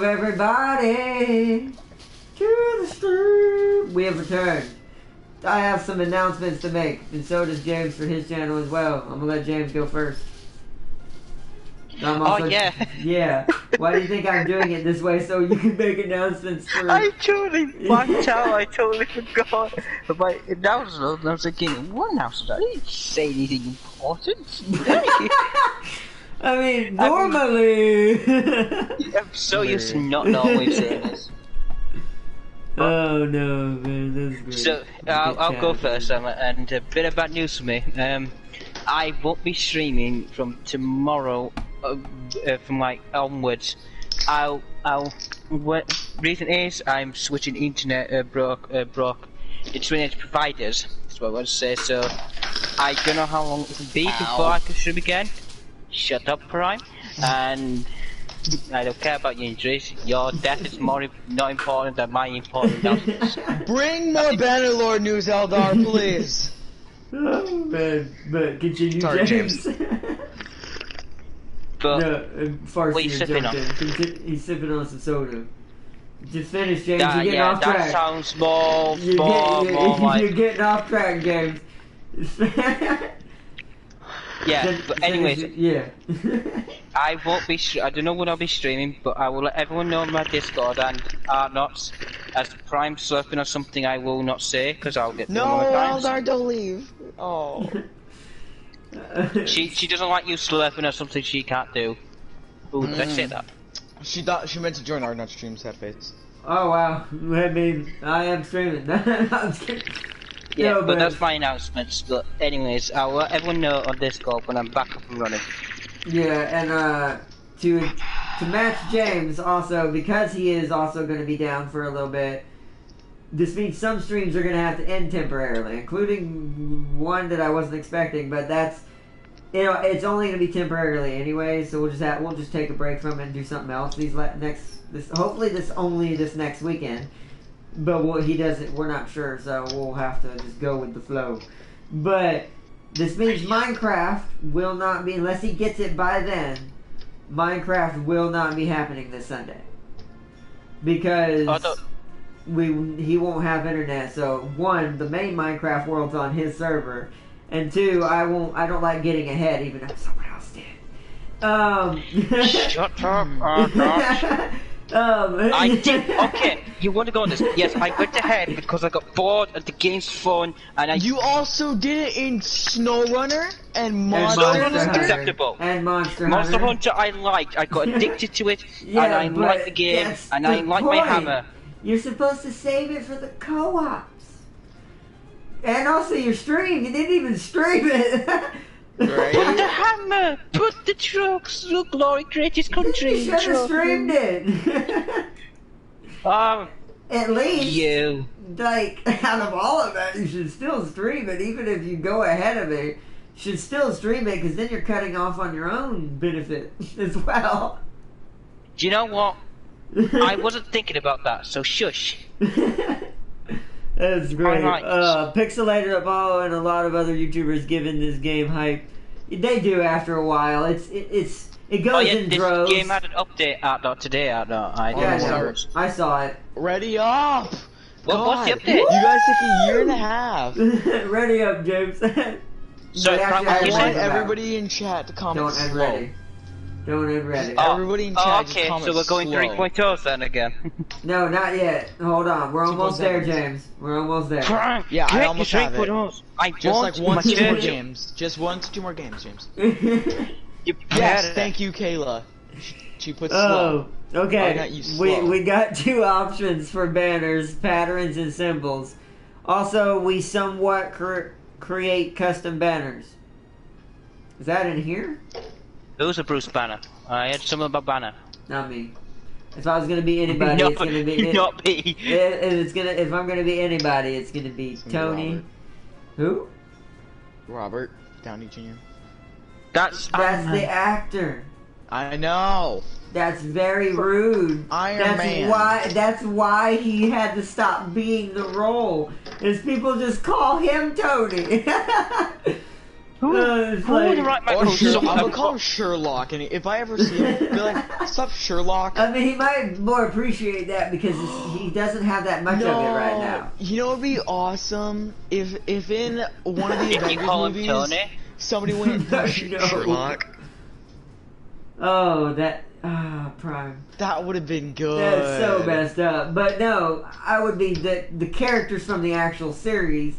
Everybody to the street. We have returned. I have some announcements to make, and so does James for his channel as well. I'm gonna let James go first. Yeah. Yeah. Why do you think I'm doing it this way so you can make announcements for? I totally blanked out. I totally forgot about announcements. And I was thinking, what announcement? I didn't say anything important. I mean, normally. I'm so used to not knowing saying this. Oh no, man, that's great. So I'll go first, and a bit of bad news for me. I won't be streaming from tomorrow, from like onwards. Reason is I'm switching internet broke internet providers. That's what I want to say. So I don't know how long it will be before I can stream again. Shut up, Prime. And I don't care about your injuries. Your death is not important than my important announcements. Bring more Bannerlord news, Eldar, please. Oh man, but continue, Sorry, James. But No, Farsi what are you sipping on? He's sipping on some soda. Just finish, James. You're getting yeah, off track. that sounds more You're like... getting off track, James. Yeah, but anyways, yeah. I won't be. I don't know when I'll be streaming, but I will let everyone know on my Discord and not as the Prime slurping or something. I will not say because I'll get. No, Eldar, don't leave. Oh. She doesn't like you slurping or something she can't do. Ooh, did I say that? She thought she meant to join our nut stream, sad face. Oh wow! I mean, I am streaming. I'm just kidding. Yeah, No, but that's my announcements. But anyways, I'll let everyone know on Discord when I'm back up and running. Yeah, and to match James also, because he is also going to be down for a little bit. This means some streams are going to have to end temporarily, including one that I wasn't expecting. But that's, it's only going to be temporarily anyway. So we'll just take a break from it and do something else. Hopefully this next weekend. But what he doesn't, we're not sure, so we'll have to just go with the flow. But this means Minecraft will not be, unless he gets it by then, Minecraft will not be happening this Sunday. Because he won't have internet. So one, the main Minecraft world's on his server, and two, I don't like getting ahead even if someone else did. Shut up, I did. Okay, you want to go on this? Yes, I went ahead because I got bored of the game's fun, and I. You also did it in SnowRunner and Monster Monster Hunter. Acceptable. And Monster Hunter I liked. I got addicted to it, and I liked the game, and I liked my hammer. You're supposed to save it for the co-ops. And also your stream. You didn't even stream it. Right? Put the hammer! Put the trucks! Look, glory, greatest country! You should have streamed it. At least, you. like, out of all of that, you should still stream it. Even if you go ahead of it, you should still stream it, because then you're cutting off on your own benefit as well. Do you know what? I wasn't thinking about that, so shush. That's great. Right. Pixelated Apollo and a lot of other YouTubers giving this game hype. They do after a while. It goes in droves. This game had an update out today. I saw it. Ready up! What's the update? You guys take a year and a half. Ready up, James. So I want everybody in chat to comment Don't end slow. ready. Don't end ready. Everybody in chat just okay, comment so we're going slow. 3.0 then again. No, not yet. Hold on. We're almost there, James. We're almost there. Yeah, I almost have it. I Just like want 1 to 2 more my games. Just 1 to 2 more games, James. You Yes, thank you, Kayla. She put slow. Oh, okay. I got you slow. We got 2 options for banners, patterns, and symbols. Also, we somewhat create custom banners. Is that in here? Who's a Bruce Banner? I had something about Banner. Not me. If I was gonna be anybody, No, it's gonna be not me. If I'm gonna be anybody, it's gonna be Tony. Robert. Who? Robert Downey Jr. That's the actor. I know. That's very rude. Iron Man. That's why he had to stop being the role. Is people just call him Tony. It's Who would like, write my Or code? I'm gonna call him Sherlock, and if I ever see him, be like, "Stop, Sherlock." I mean, he might more appreciate that because he doesn't have that much of it right now. You know what would be awesome if in one of the Did you Avengers call him movies Tony? somebody went No. Sherlock. Oh, Prime. That would have been good. That's so messed up. But no, I would be the characters from the actual series.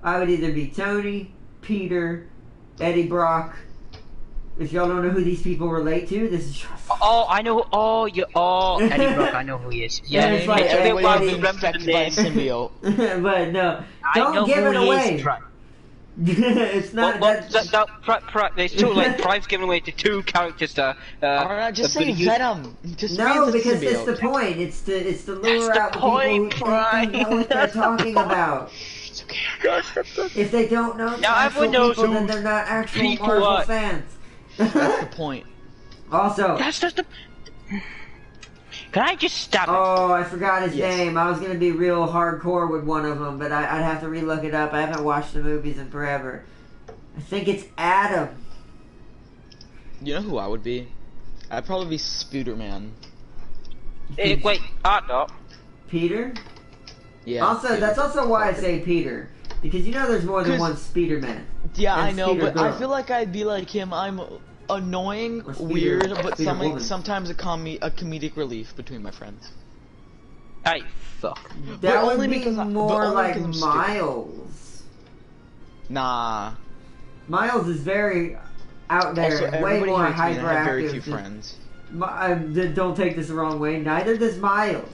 I would either be Tony, Peter, Eddie Brock. If y'all don't know who these people relate to, this is your Oh, I know. Oh, Eddie Brock. I know who he is. Yeah, it's like it's a bit everybody wild to been remember the infected by a name. symbiote. But no, I know don't give who it he away. is, Prime. It's not. It's too late. Prime's giving away to two characters that. Alright, just say Venom. Just No, say because symbiote. it's the point. It's to lure That's out the the people point, who Prime. think they know what they're That's the talking point. about. It's okay. If they don't know the Now actual everyone knows people, then who they're not actual people Marvel are. fans. That's the point. Also, That's just the. Can I just stab him? oh, I forgot his Yes. name. I was gonna be real hardcore with one of them, but I'd have to relook it up. I haven't watched the movies in forever. I think it's Adam. You know who I would be? I'd probably be Spooderman. Wait, no. Peter? Yeah. Also, Peter. that's also why I say Peter. Because you know there's more than 'Cause- one Speederman. Yeah, I and know, Speeder but Girl. I feel like I'd be like him. I'm annoying, Or Speeder- weird, but Speeder woman. sometimes a comedic relief between my friends. Hey, fuck. That But would only be because more only like because I'm stupid. Miles. Nah. Miles is very out there, Also, and way everybody more hates me, and I have very hyperactive. few than- friends. Don't take this the wrong way. Neither does Miles.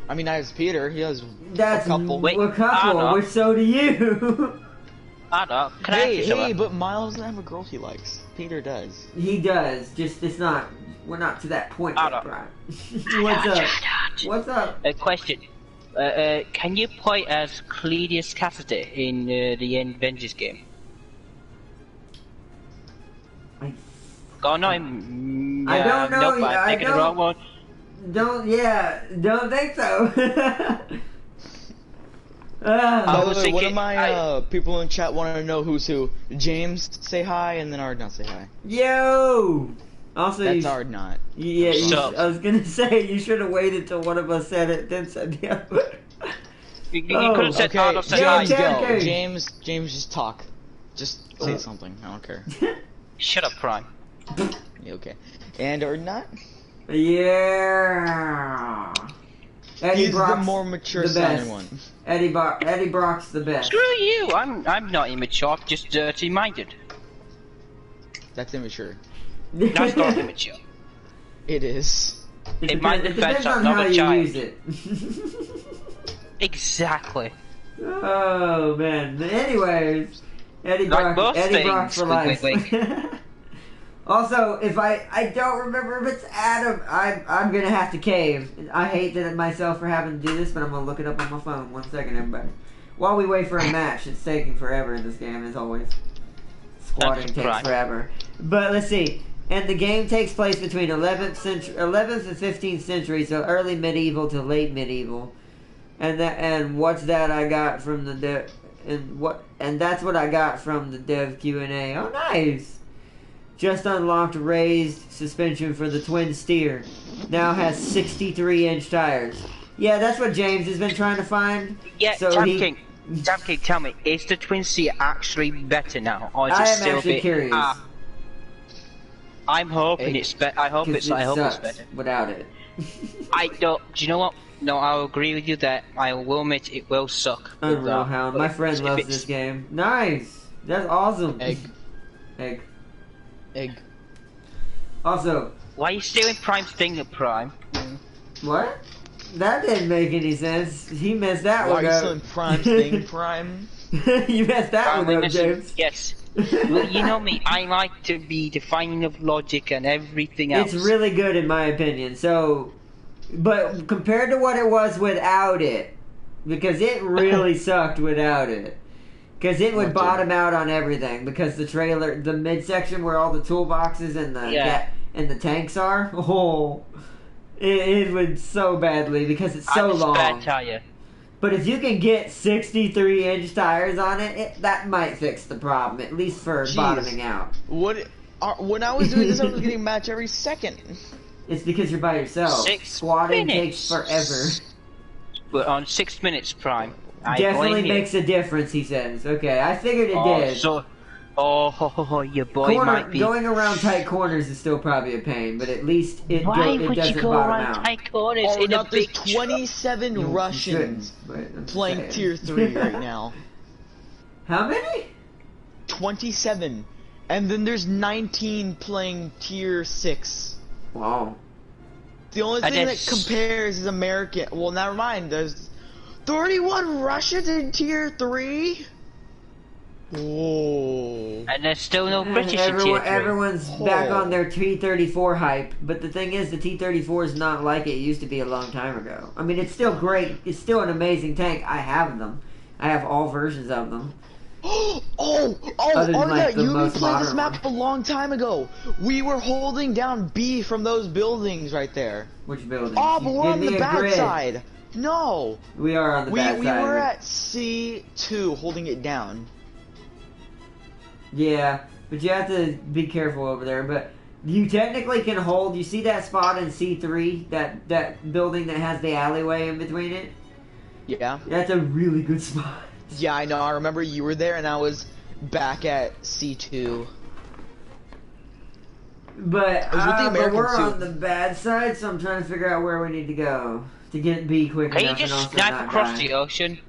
I mean, I have Peter. He has That's a couple. Wait, a couple, Anna. which so do you. Anna, can I Hey, ask you hey, something? but Miles doesn't have a girl he likes. Peter does. He does. Just it's not. We're not to that point Anna. yet, Brian. What's up? What's up? A question. Can you play as Cletus Cassidy in the Avengers game? I Oh no, I don't know, Nope, I'm I thinking the don't- wrong one. don't think so. I By was the way, one of thinking- my people in chat want to know who's who. James, say hi, and then Ardnot, say hi. Yo. Also, That's you, Ardnot. yeah. So- I was gonna say you should have waited till one of us said it, then said the other. You Oh, could have said Okay, Arnold said yeah, hi. James, okay, go. okay. James, just talk. Just say something. I don't care. Shut up, Prime. Yeah, okay. And Ardnot? Yeah. Eddie He's Brock's the more mature the best. sounding one. Eddie Brock's the best. Screw you! I'm not immature, I'm just dirty-minded. That's immature. That's not immature. It is. It In my depends, defense, I'm on not how a you child. use it. Exactly. Oh man. But anyways, Eddie Like Brock. most Eddie Brock things, for life. wink, Also, if I don't remember if it's Adam, I'm gonna have to cave. I hate that myself for having to do this, but I'm gonna look it up on my phone. 1 second, everybody. While we wait for a match, it's taking forever in this game, as always. Squatting That's takes right. forever. But let's see. And the game takes place between 11th and 15th century, so early medieval to late medieval. And what's that I got from the dev? And that's what I got from the dev Q&A. Oh, nice. Just unlocked raised suspension for the twin steer. Now has 63-inch tires. Yeah, that's what James has been trying to find. Yeah, So Jam he- King, tell me, is the Twin Sea actually better now, or is I it am still a actually bit? curious. I'm hoping it's better. I hope 'Cause it's. it I hope it's sucks better. without it. I don't. Do you know what? No, I'll agree with you that I will admit it will suck. with Unreal that, Hound. but My friend if loves it's- this game. Nice. That's awesome. Egg. Egg. Egg. Also, Why are you stealing Prime's thing at Prime? what? That didn't make any sense. He messed that Why are one you up. selling Prime's thing, Prime? You messed that Prime, one up, listen, James. yes. Well, you know me. I like to be defining of logic and everything else. It's really good in my opinion. So, but compared to what it was without it, because it really sucked without it. Because it would What bottom out on everything. Because the trailer, the midsection where all the toolboxes and the and the tanks are, it would so badly because it's so I'm a long. spare tire. But if you can get 63-inch tires on it, that might fix the problem, at least for bottoming out. When I was doing this, I was getting match every second. It's because you're by yourself. 6 Squatting minutes. takes forever. We're on 6 minutes prime. Definitely makes a difference, he says. Okay, I figured it did. So, your boy might be. Going around tight corners is still probably a pain, but at least it Why it would doesn't you go bottom around out. tight corners Oh, in a there's big 27 You Russians shouldn't, but I'm playing saying. tier 3 right now. How many? 27. And then there's 19 playing tier 6. Wow. The only thing that compares is American. Well, never mind. There's 31 Russians in tier 3. Oh. And there's still no British in tier 3. Everyone's back on their T-34 hype, but the thing is, the T-34 is not like it used to be a long time ago. I mean, it's still great. It's still an amazing tank. I have them. I have all versions of them. Arda, you played this modern map a long time ago. We were holding down B from those buildings right there. Which building? Oh, but we're on the bad side. No. We are on the bad side. We were at C2 holding it down. Yeah, but you have to be careful over there. But you technically can hold. You see that spot in C3, that building that has the alleyway in between it? Yeah. That's a really good spot. Yeah, I know. I remember you were there, and I was back at C2. But we're on the bad side, so I'm trying to figure out where we need to go to get B quick enough. Can you just snipe across the ocean?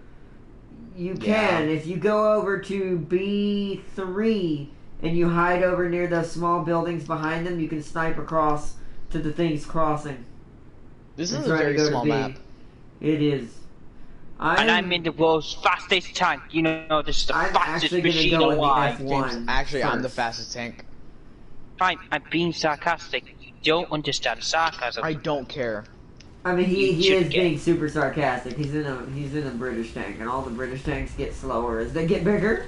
You can. If you go over to B3 and you hide over near those small buildings behind them, you can snipe across to the things crossing. This is a very small map. It is. I'm in the world's fastest tank. You know, this is the fastest machine alive. Actually, I'm the fastest tank. I'm being sarcastic. You don't understand sarcasm. I don't care. I mean, he is being super sarcastic. He's in a British tank, and all the British tanks get slower as they get bigger.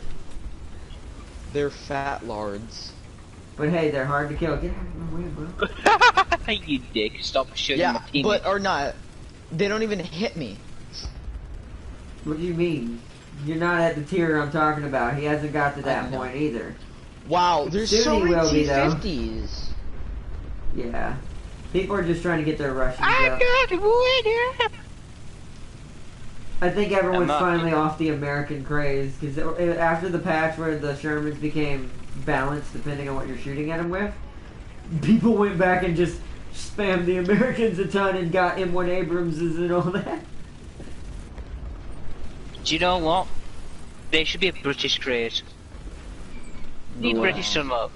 They're fat lards. But hey, they're hard to kill. Get out of my way, bro. You dick! Stop shooting my teammates. But or not, they don't even hit me. What do you mean? You're not at the tier I'm talking about. He hasn't got to that point either. Wow, there's so many T50s. Yeah. People are just trying to get their Russians up. I think everyone's finally off the American craze, because after the patch where the Shermans became balanced depending on what you're shooting at them with, people went back and just spammed the Americans a ton and got M1 Abramses and all that. Do you know what? There should be a British craze. Need British some up.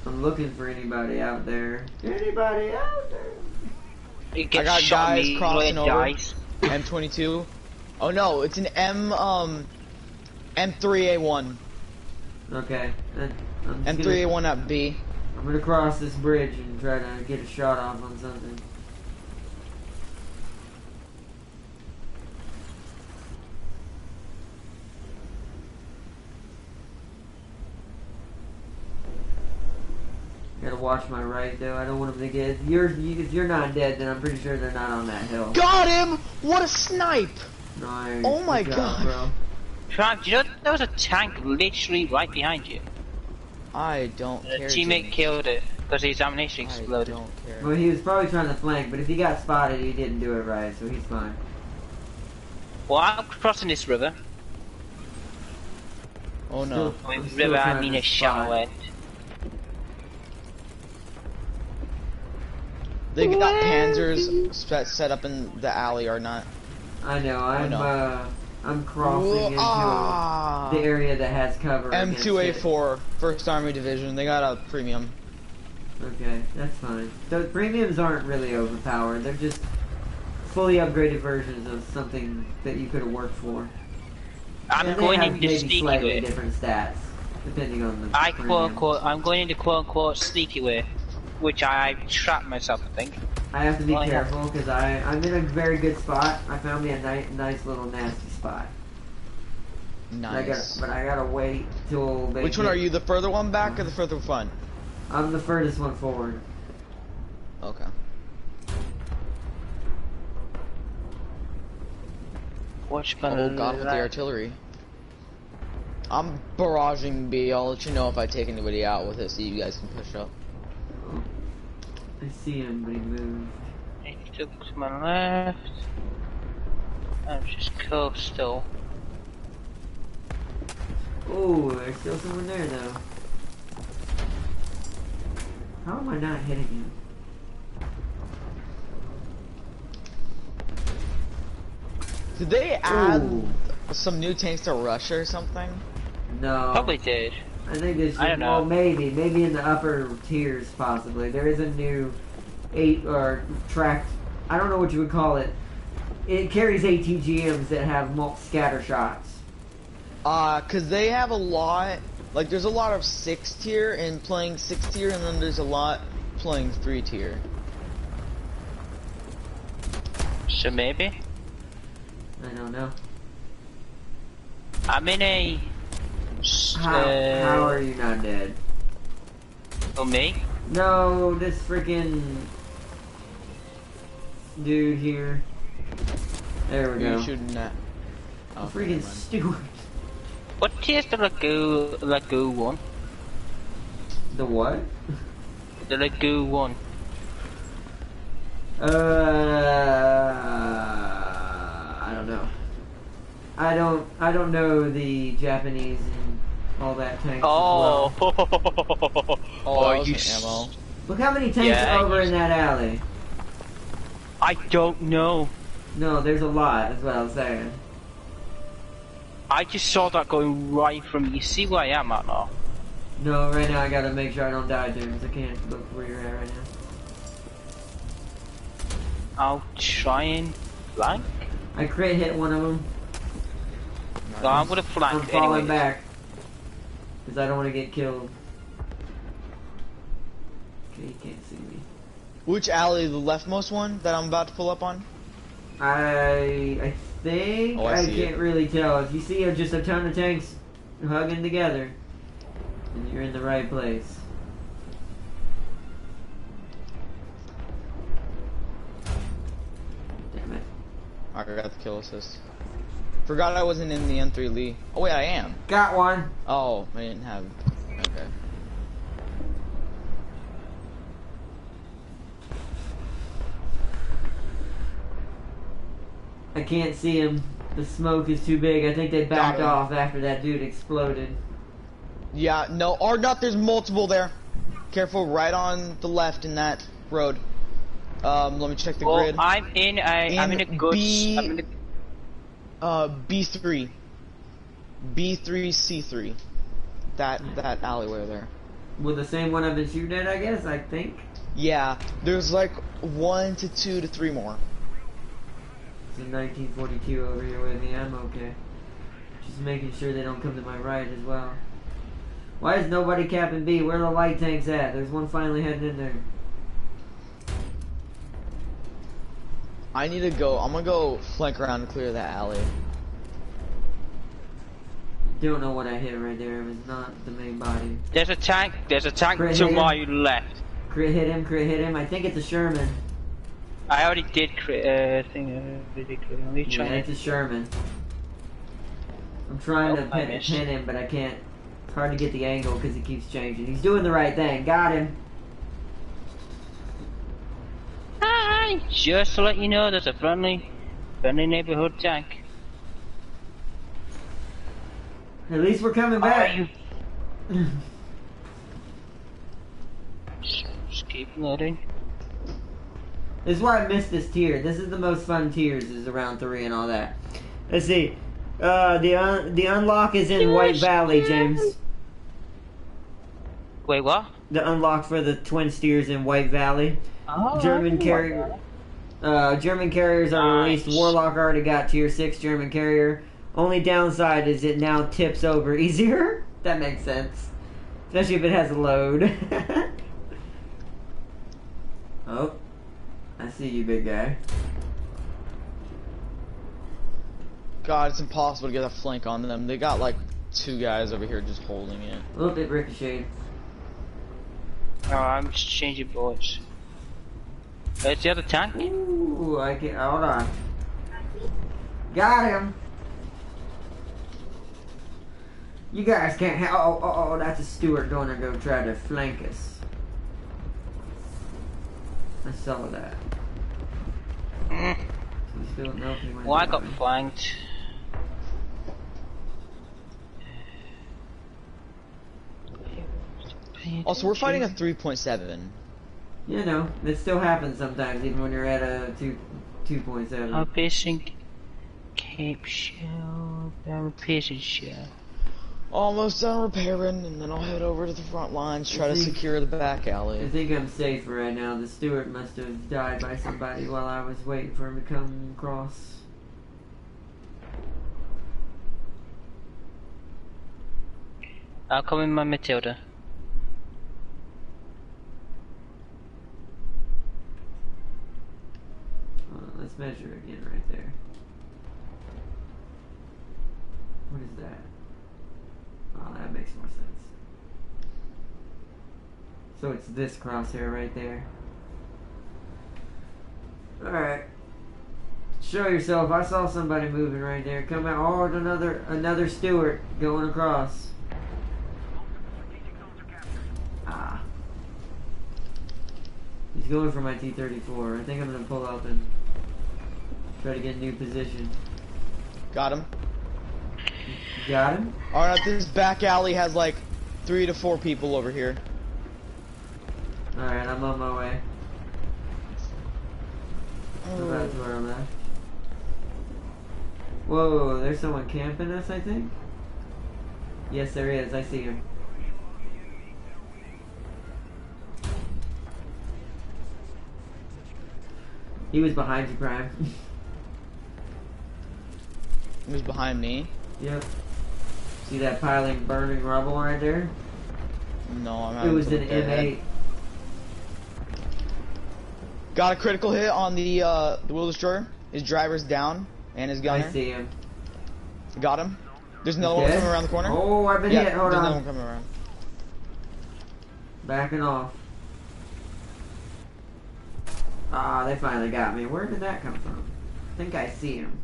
I'm looking for anybody out there. Anybody out there? I got guys crossing over. M22. Oh no, it's an M3A1. Okay. M3A1 at B. I'm gonna cross this bridge and try to get a shot off on something. Gotta watch my right though. I don't want them to get. If you're not dead, then I'm pretty sure they're not on that hill. Got him! What a snipe! Nice. Oh my god, bro. Frank, do you know there was a tank literally right behind you? I don't care. The teammate killed it because his ammunition exploded. I don't care. Well, he was probably trying to flank, but if he got spotted, he didn't do it right, so he's fine. Well, I'm crossing this river. Oh no. River, I mean a shallow end. They got panzers set up in the alley or not? I know. I'm crossing into the area that has cover. M2A4, 1st Army Division. They got a premium. Okay, that's fine. The premiums aren't really overpowered. They're just fully upgraded versions of something that you could have worked for. I'm going into sneaky way. Different stats depending on the. I'm going into quote unquote sneaky way. Which I trapped myself, I think. I have to be careful because I'm in a very good spot. I found me a nice little nasty spot. Nice. But I gotta wait till they. Which one are you? The further one back or the further front? I'm the furthest one forward. Okay. much my Oh god, with the artillery. I'm barraging B. I'll let you know if I take anybody out with it so you guys can push up. I see him, but he moved. 82 to my left. I'm just coastal. Oh, there's still someone there though. How am I not hitting him? Did they add Ooh. some new tanks to Russia or something? No. Probably did. I think there's I don't know. well, maybe in the upper tiers possibly. There is a new 8 or tracked. I don't know what you would call it. It carries ATGMs that have scatter shots. Cause they have a lot. Like, there's a lot of 6 tier and playing 6 tier, and then there's a lot playing 3 tier. So maybe. I don't know. I'm in a. How are you not dead? Oh, me? No, this freaking dude here. There we Who go. you shooting at? Oh, Freaking never mind. Stewart. What tier's the Lagoo one? The what? The Lagoo one. I don't know. I don't know the Japanese and all that tanks. Oh. As well. Oh, that you wasn't ammo. Look how many tanks Yeah, are over in that alley. I don't know. No, there's a lot. That's what I was saying. I just saw that going right from. You see where I am at now? No, right now I gotta make sure I don't die, James. I can't look where you're at right now. I'll try and flank. I crit hit one of them. No, I'm gonna flank I'm falling anyway. back. Because I don't want to get killed. Okay, you can't see me. Which alley? The leftmost one that I'm about to pull up on? I think Oh, I I see can't it. really tell. If you see just a ton of tanks hugging together, then you're in the right place. Damn it. I got the kill assist. Forgot I wasn't in the N3 Lee. Oh wait, I am. Got one. Oh, I didn't have. Okay. I can't see him. The smoke is too big. I think they backed him. off after that dude exploded. Yeah, no, or not. There's multiple there. Careful, right on the left in that road. Let me check the Well, grid. I'm in a good. B- I'm in a, B3, C3. That alleyway there. With the same one I've been shooting at, I guess, I think. Yeah, there's like 1 to 2 to 3 more. It's a 1942 over here with me. I'm okay. Just making sure they don't come to my right as well. Why is nobody capping B? Where are the light tanks at? There's one finally heading in there. I need to go. I'm gonna go flank around and clear that alley. Don't know what I hit right there. It was not the main body. there's a tank. There's a tank Crit to hit my him. left. Crit hit him, crit hit him. I think it's a Sherman. I already did crit. Let me try. Yeah, it's a Sherman. I'm trying to Oh, I pin missed. him, but I can't. It's hard to get the angle because he keeps changing. He's doing the right thing. Got him. Hi! Just to let you know, there's a friendly neighborhood tank. At least we're coming How are back. you? Just keep loading. This is why I missed this tier. This is the most fun tiers, is around 3 and all that. Let's see. The unlock is in White Valley, James. Wait, what? The unlock for the twin steers in White Valley. Oh, German carrier. German carriers are released. Nice. Warlock already got tier 6 German carrier. Only downside is it now tips over easier. That makes sense. Especially if it has a load. Oh. I see you, big guy. God, it's impossible to get a flank on them. They got like 2 guys over here just holding it. A little bit ricocheted. No, I'm just changing bullets. It's the other tank. Ooh, I can't. Hold on. Got him. You guys can't have. Oh, that's a Stewart going to go try to flank us. I saw that. Still, nope, Well, I got flanked. Also, we're fighting a 3.7. You know, it still happens sometimes, even when you're at a 2.7. I'm facing Cape Shell. I'm facing Shell. Almost done repairing, and then I'll head over to the front lines, try to secure the back alley. I think I'm safe right now. The Stewart must have died by somebody while I was waiting for him to come across. I'll come in my Matilda. Let's measure again right there. What is that? Oh, that makes more sense. So it's this crosshair right there. Alright. Show yourself. I saw somebody moving right there. Come out. Oh, another Stewart going across. Ah. He's going for my T-34. I think I'm going to pull up and try to get a new position. Got him. Got him? Alright, this back alley has like 3 to 4 people over here. Alright, I'm on my way. About to our left. Whoa, there's someone camping us, I think? Yes, there is. I see him. He was behind you, Prime. He was behind me. Yep. See that piling burning rubble right there? No, I'm having It was to an look at M8. it. Got a critical hit on the wheel destroyer. His driver's down, and his gunner. I see him. Got him. There's another one coming around the corner. Oh, I've been hit. Hold there's on. another one coming around. Backing off. Ah, they finally got me. Where did that come from? I think I see him.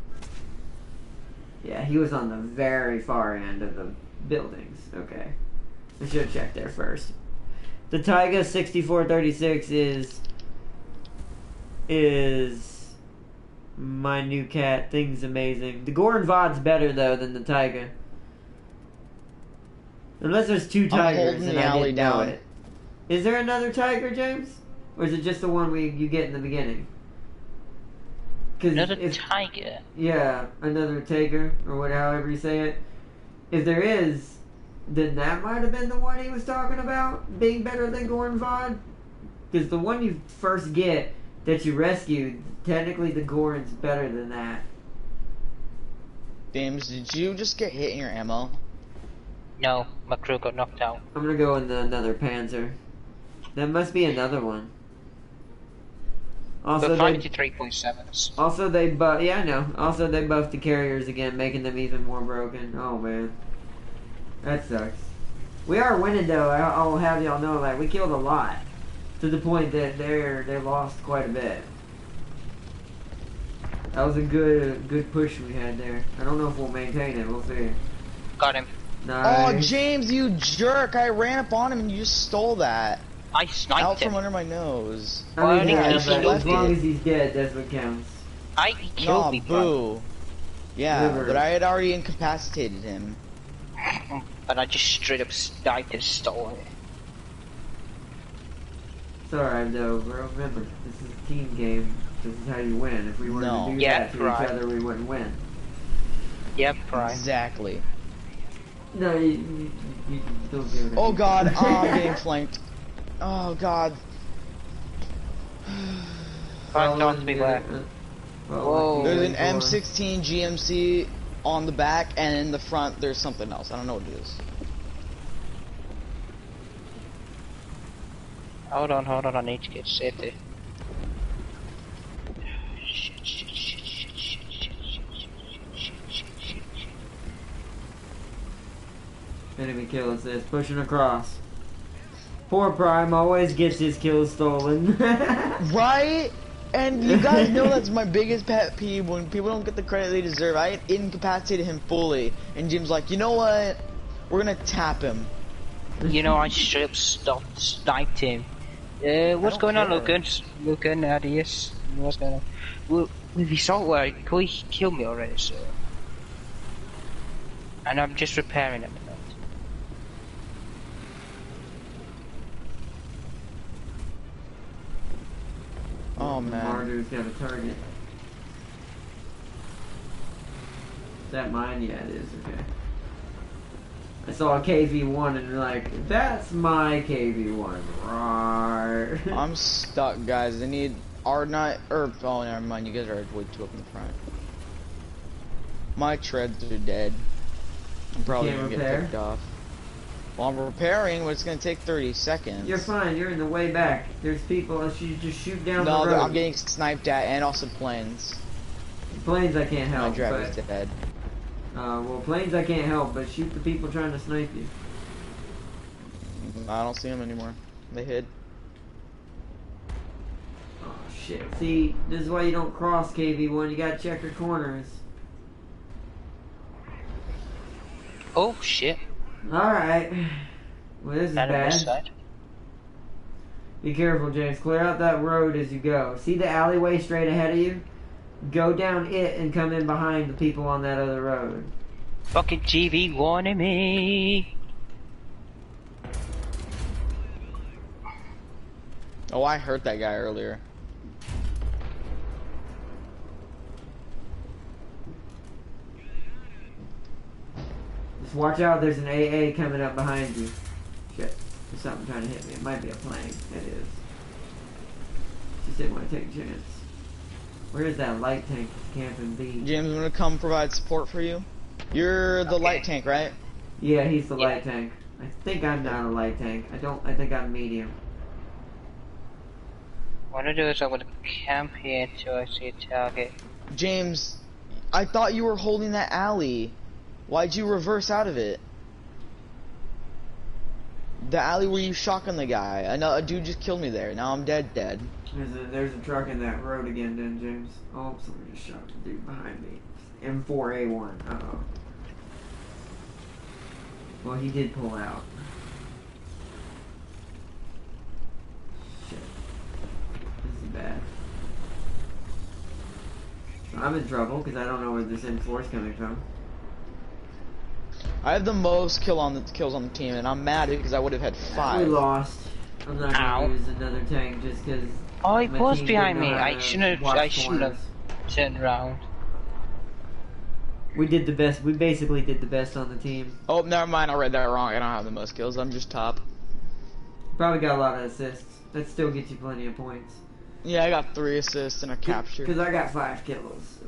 Yeah, he was on the very far end of the buildings. Okay. I should have checked there first. The Taiga 6436 is my new cat. Thing's amazing. The Goran Vod's better though than the Taiga. Unless there's two Tigers and I didn't know it. Is there another Tiger, James? Or is it just the one you get in the beginning? Another Tiger? Yeah, another Tiger, or however you say it. If there is, then that might have been the one he was talking about, being better than Goran Vod. Because the one you first get that you rescued, technically the Goran's better than that. James, did you just get hit in your ammo? No, my crew got knocked out. I'm gonna go in another Panzer. That must be another one. Also, the 53.7s. Also, they buff. Yeah, I know. Also, they buffed the carriers again, making them even more broken. Oh man, that sucks. We are winning though. I'll have y'all know that we killed a lot, to the point that they lost quite a bit. That was a good push we had there. I don't know if we'll maintain it. We'll see. Got him. Nice. Oh, James, you jerk! I ran up on him and you just stole that. I sniped Out him. from under my nose. I mean, yeah, just but left as long as he's dead, that's what counts. He killed me, bro. Boo. Yeah, Liver. but I had already incapacitated him. But I just straight up sniped and stole it. It's alright though, bro. Remember, this is a team game. This is how you win. If we were to do that to each other, we wouldn't win. Yep, right. Exactly. No, you don't give it. Oh god, I'm getting flanked. Oh god. 5 dots be left. Whoa. There's an M16 GMC on the back, and in the front there's something else. I don't know what it is. Hold on, I need to get safety. Enemy kill assist, pushing across. Poor Prime always gets his kills stolen. Right? And you guys know that's my biggest pet peeve, when people don't get the credit they deserve. I incapacitated him fully, and Jim's like, you know what? We're gonna tap him. You know, I straight up sniped him. What's don't going on, care. Logan? Logan, Adius. What's going on? Well, with the assault wire, he killed me already, so. And I'm just repairing it. Oh man. Mardu's got a target. Is that mine? Yeah, it is. Okay. I saw a KV-1 and like, that's my KV-1. Right. I'm stuck, guys. They need R9 or oh, never mind. You guys are way too up in the front. My treads are dead. I'm probably Can't gonna repair? get picked off. Well, I'm repairing, but it's gonna take 30 seconds. You're fine. You're in the way back. There's people. You just shoot down No, the road. I'm getting sniped at, and also planes. Planes I can't My help. driver's But, dead. well, planes I can't help, but shoot the people trying to snipe you. I don't see them anymore. They hid. Oh shit. See, this is why you don't cross KV-1. You gotta check your corners. Oh shit. Alright. Well, this is Out of this bad. side. Be careful, James. Clear out that road as you go. See the alleyway straight ahead of you? Go down it and come in behind the people on that other road. Fucking TV warning me. Oh, I hurt that guy earlier. Just watch out, there's an AA coming up behind you. Shit. There's something trying to hit me. It might be a plane. It is. Just didn't want to take a chance. Where is that light tank camping be? James, I'm gonna come provide support for you. You're the light tank, right? Yeah, he's the light tank. I think I'm not a light tank. I think I'm medium. What I'm gonna do is I'm gonna camp here until I see a target. James, I thought you were holding that alley. Why'd you reverse out of it? The alley where you shotgun the guy. I know a dude just killed me there. Now I'm dead. There's a truck in that road again, then, James. Oh, someone just shot the dude behind me. M4A1. Uh-oh. Well, he did pull out. Shit. This is bad. I'm in trouble because I don't know where this M4 is coming from. I have the most kills on the team, and I'm mad because I would have had 5. We lost. I'm not Ow. gonna use another tank just because. Oh, he was behind me. I shouldn't have turned around. We did the best. We basically did the best on the team. Oh, never mind. I read that wrong. I don't have the most kills. I'm just top. Probably got a lot of assists. That still gets you plenty of points. Yeah, I got 3 assists and a capture. Because I got 5 kills. So.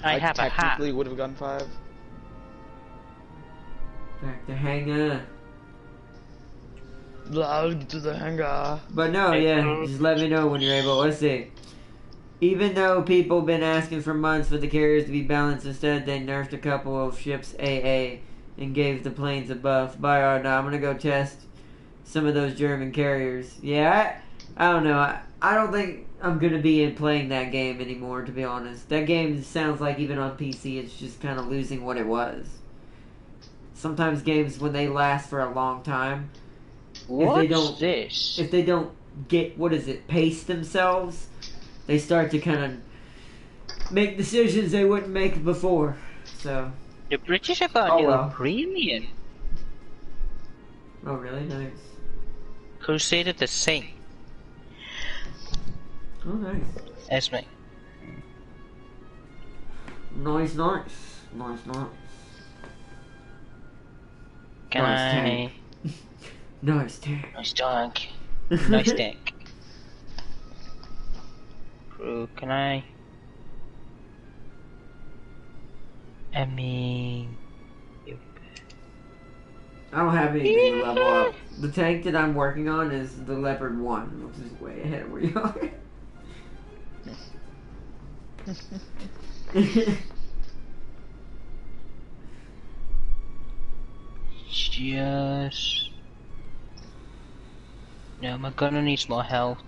I have a hat. technically would have gotten 5. Back to hangar. Loud to the hangar. But no, yeah, just let me know when you're able. Let's see. Even though people been asking for months for the carriers to be balanced instead, they nerfed a couple of ships AA and gave the planes a buff. Bye, Arda. I'm gonna go test some of those German carriers. Yeah, I don't know. I don't think I'm gonna be playing that game anymore, to be honest. That game sounds like even on PC, it's just kind of losing what it was. Sometimes games, when they last for a long time, if they don't get, pace themselves, they start to kind of make decisions they wouldn't make before. So. The British have got a new premium. Oh, really? Nice. Crusader the Saint. Oh, nice. That's me. Nice. Can Nice I? tank. Nice tank. Nice tank. Nice tank. Bro, can I? I mean, I don't have anything to level up. The tank that I'm working on is the Leopard 1, which is way ahead of where you are. just no, my gunner needs more health.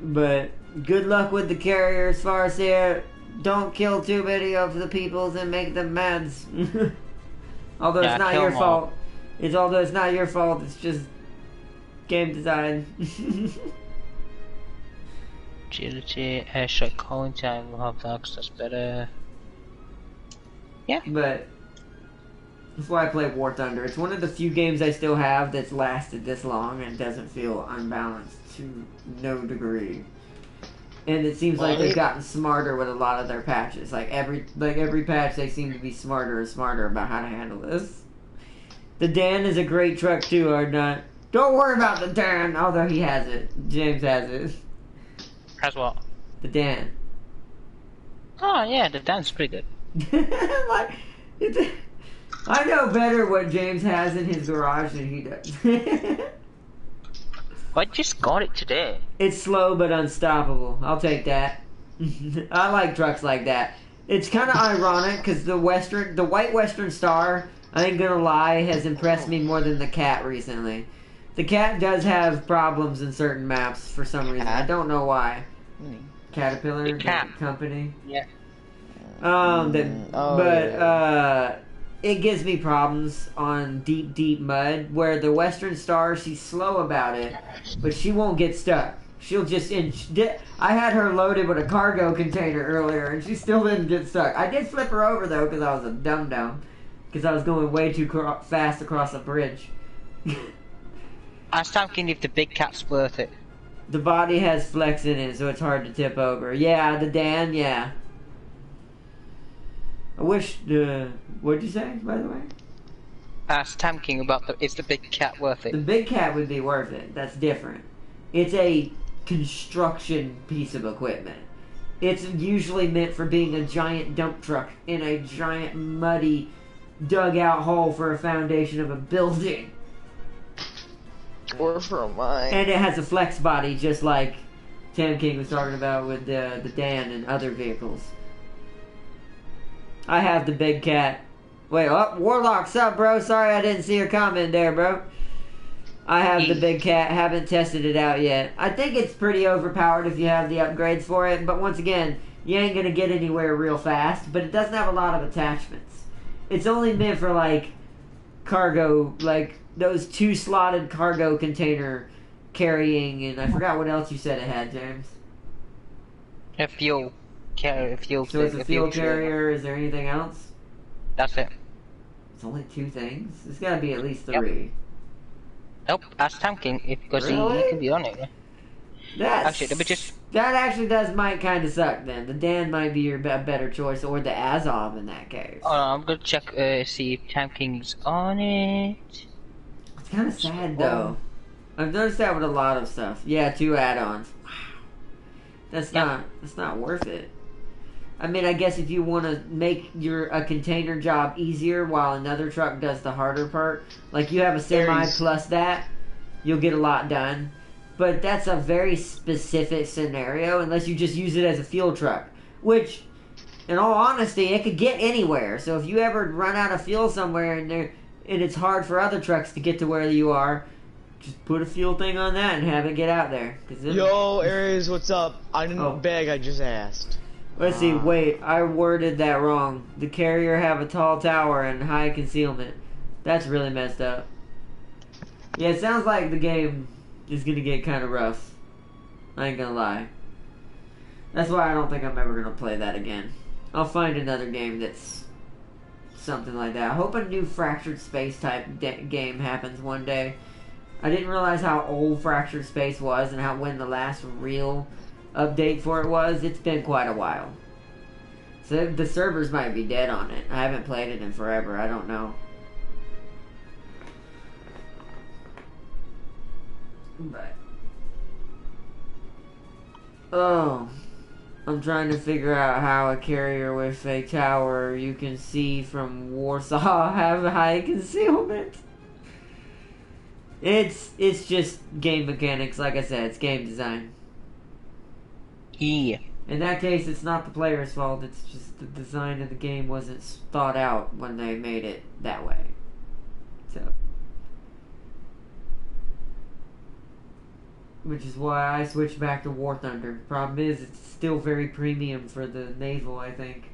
But good luck with the carrier as far as here. don't kill too many of the peoples and make them mad. Although Yeah, it's not kill your 'em all. fault. Although it's not your fault. It's just game design. Agility, airstrike calling time, we'll have that 'cause that's better. Yeah. But that's why I play War Thunder. It's one of the few games I still have that's lasted this long and doesn't feel unbalanced to no degree. And it seems like they've gotten smarter with a lot of their patches. Like every patch, they seem to be smarter and smarter about how to handle this. The Dan is a great truck too, Ardnot. Don't worry about the Dan, although he has it. James has it. Has what? The Dan. Oh yeah, the dance pretty good. Like, I know better what James has in his garage than he does. I just got it today. It's slow but unstoppable. I'll take that. I like trucks like that. It's kind of ironic because the white Western Star, I ain't gonna lie, has impressed me more than the Cat recently. The Cat does have problems in certain maps for some reason. I don't know why. Caterpillar, The Cat. company. Yeah. It gives me problems on deep mud where the Western Star, she's slow about it, but she won't get stuck. She'll just I had her loaded with a cargo container earlier and she still didn't get stuck. I did flip her over though because I was a dum-dum because I was going way too fast across a bridge. I was thinking if the big cat's worth it. The body has flex in it, so it's hard to tip over. Yeah, the Dan, yeah. I wish what'd you say, by the way? I was thinking about is the big cat worth The it? big cat would be worth it. That's different. It's a construction piece of equipment. It's usually meant for being a giant dump truck in a giant muddy dugout hole for a foundation of a building. Or for a mine. And it has a flex body just like Tam King was talking about with the Dan and other vehicles. I have the big cat. Wait, Warlock's up, bro. Sorry I didn't see your comment there, bro. I have the big cat. Haven't tested it out yet. I think it's pretty overpowered if you have the upgrades for it. But once again, you ain't going to get anywhere real fast. But it doesn't have a lot of attachments. It's only meant for, like, cargo, like, those 2 slotted cargo container carrying. And I forgot what else you said it had, James. A fuel carrier. So it's a fuel carrier. Is there anything else? That's it. It's only 2 things? There's got to be at least 3. Nope, I was thinking because Really? he could be on it. That actually might kind of suck then. The Dan might be your better choice, or the Azov in that case. Oh, I'm gonna check see if Tam King's on it. It's kind of sad though. I've noticed that with a lot of stuff. Yeah, 2 add-ons. Wow, that's not worth it. I mean, I guess if you want to make a container job easier while another truck does the harder part, like you have a semi plus that, you'll get a lot done. But that's a very specific scenario unless you just use it as a fuel truck. Which, in all honesty, it could get anywhere. So if you ever run out of fuel somewhere and it's hard for other trucks to get to where you are, just put a fuel thing on that and have it get out there. Yo, Aries, what's up? I didn't beg, I just asked. Let's see, wait, I worded that wrong. The carrier have a tall tower and high concealment. That's really messed up. Yeah, it sounds like the game is gonna get kind of rough. I ain't gonna lie. That's why I don't think I'm ever gonna play that again. I'll find another game that's something like that. I hope a new Fractured Space type game happens one day. I didn't realize how old Fractured Space was and when the last real update for it was. It's been quite a while. So the servers might be dead on it. I haven't played it in forever. I don't know. But I'm trying to figure out how a carrier with a tower you can see from Warsaw have high concealment. It's just game mechanics. Like I said, it's game design. Yeah. In that case, it's not the player's fault. It's just the design of the game wasn't thought out when they made it that way. So, which is why I switched back to War Thunder. Problem is, it's still very premium for the naval, I think.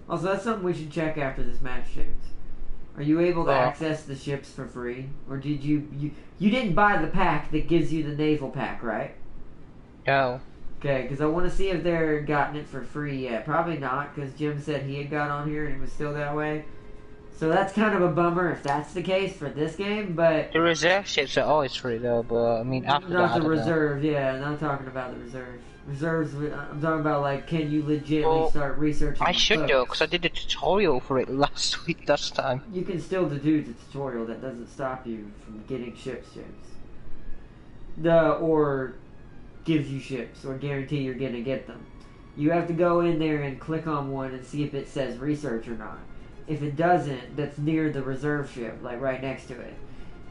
Also, that's something we should check after this match, James. Are you able to access the ships for free? Or did you didn't buy the pack that gives you the naval pack, right? No. Okay, because I want to see if they're gotten it for free yet. Probably not, because Jim said he had got on here and it was still that way. So that's kind of a bummer if that's the case for this game, but... The reserve ships are always free though, but I mean after that, Not the reserve, yeah, not talking about the reserve. Reserves, I'm talking about like, can you legitimately start researching I should books? though, because I did a tutorial for it last time. You can still do the tutorial, that doesn't stop you from getting ships, James. Or gives you ships, or guarantee you're gonna get them. You have to go in there and click on one and see if it says research or not. If it doesn't, that's near the reserve ship, like right next to it.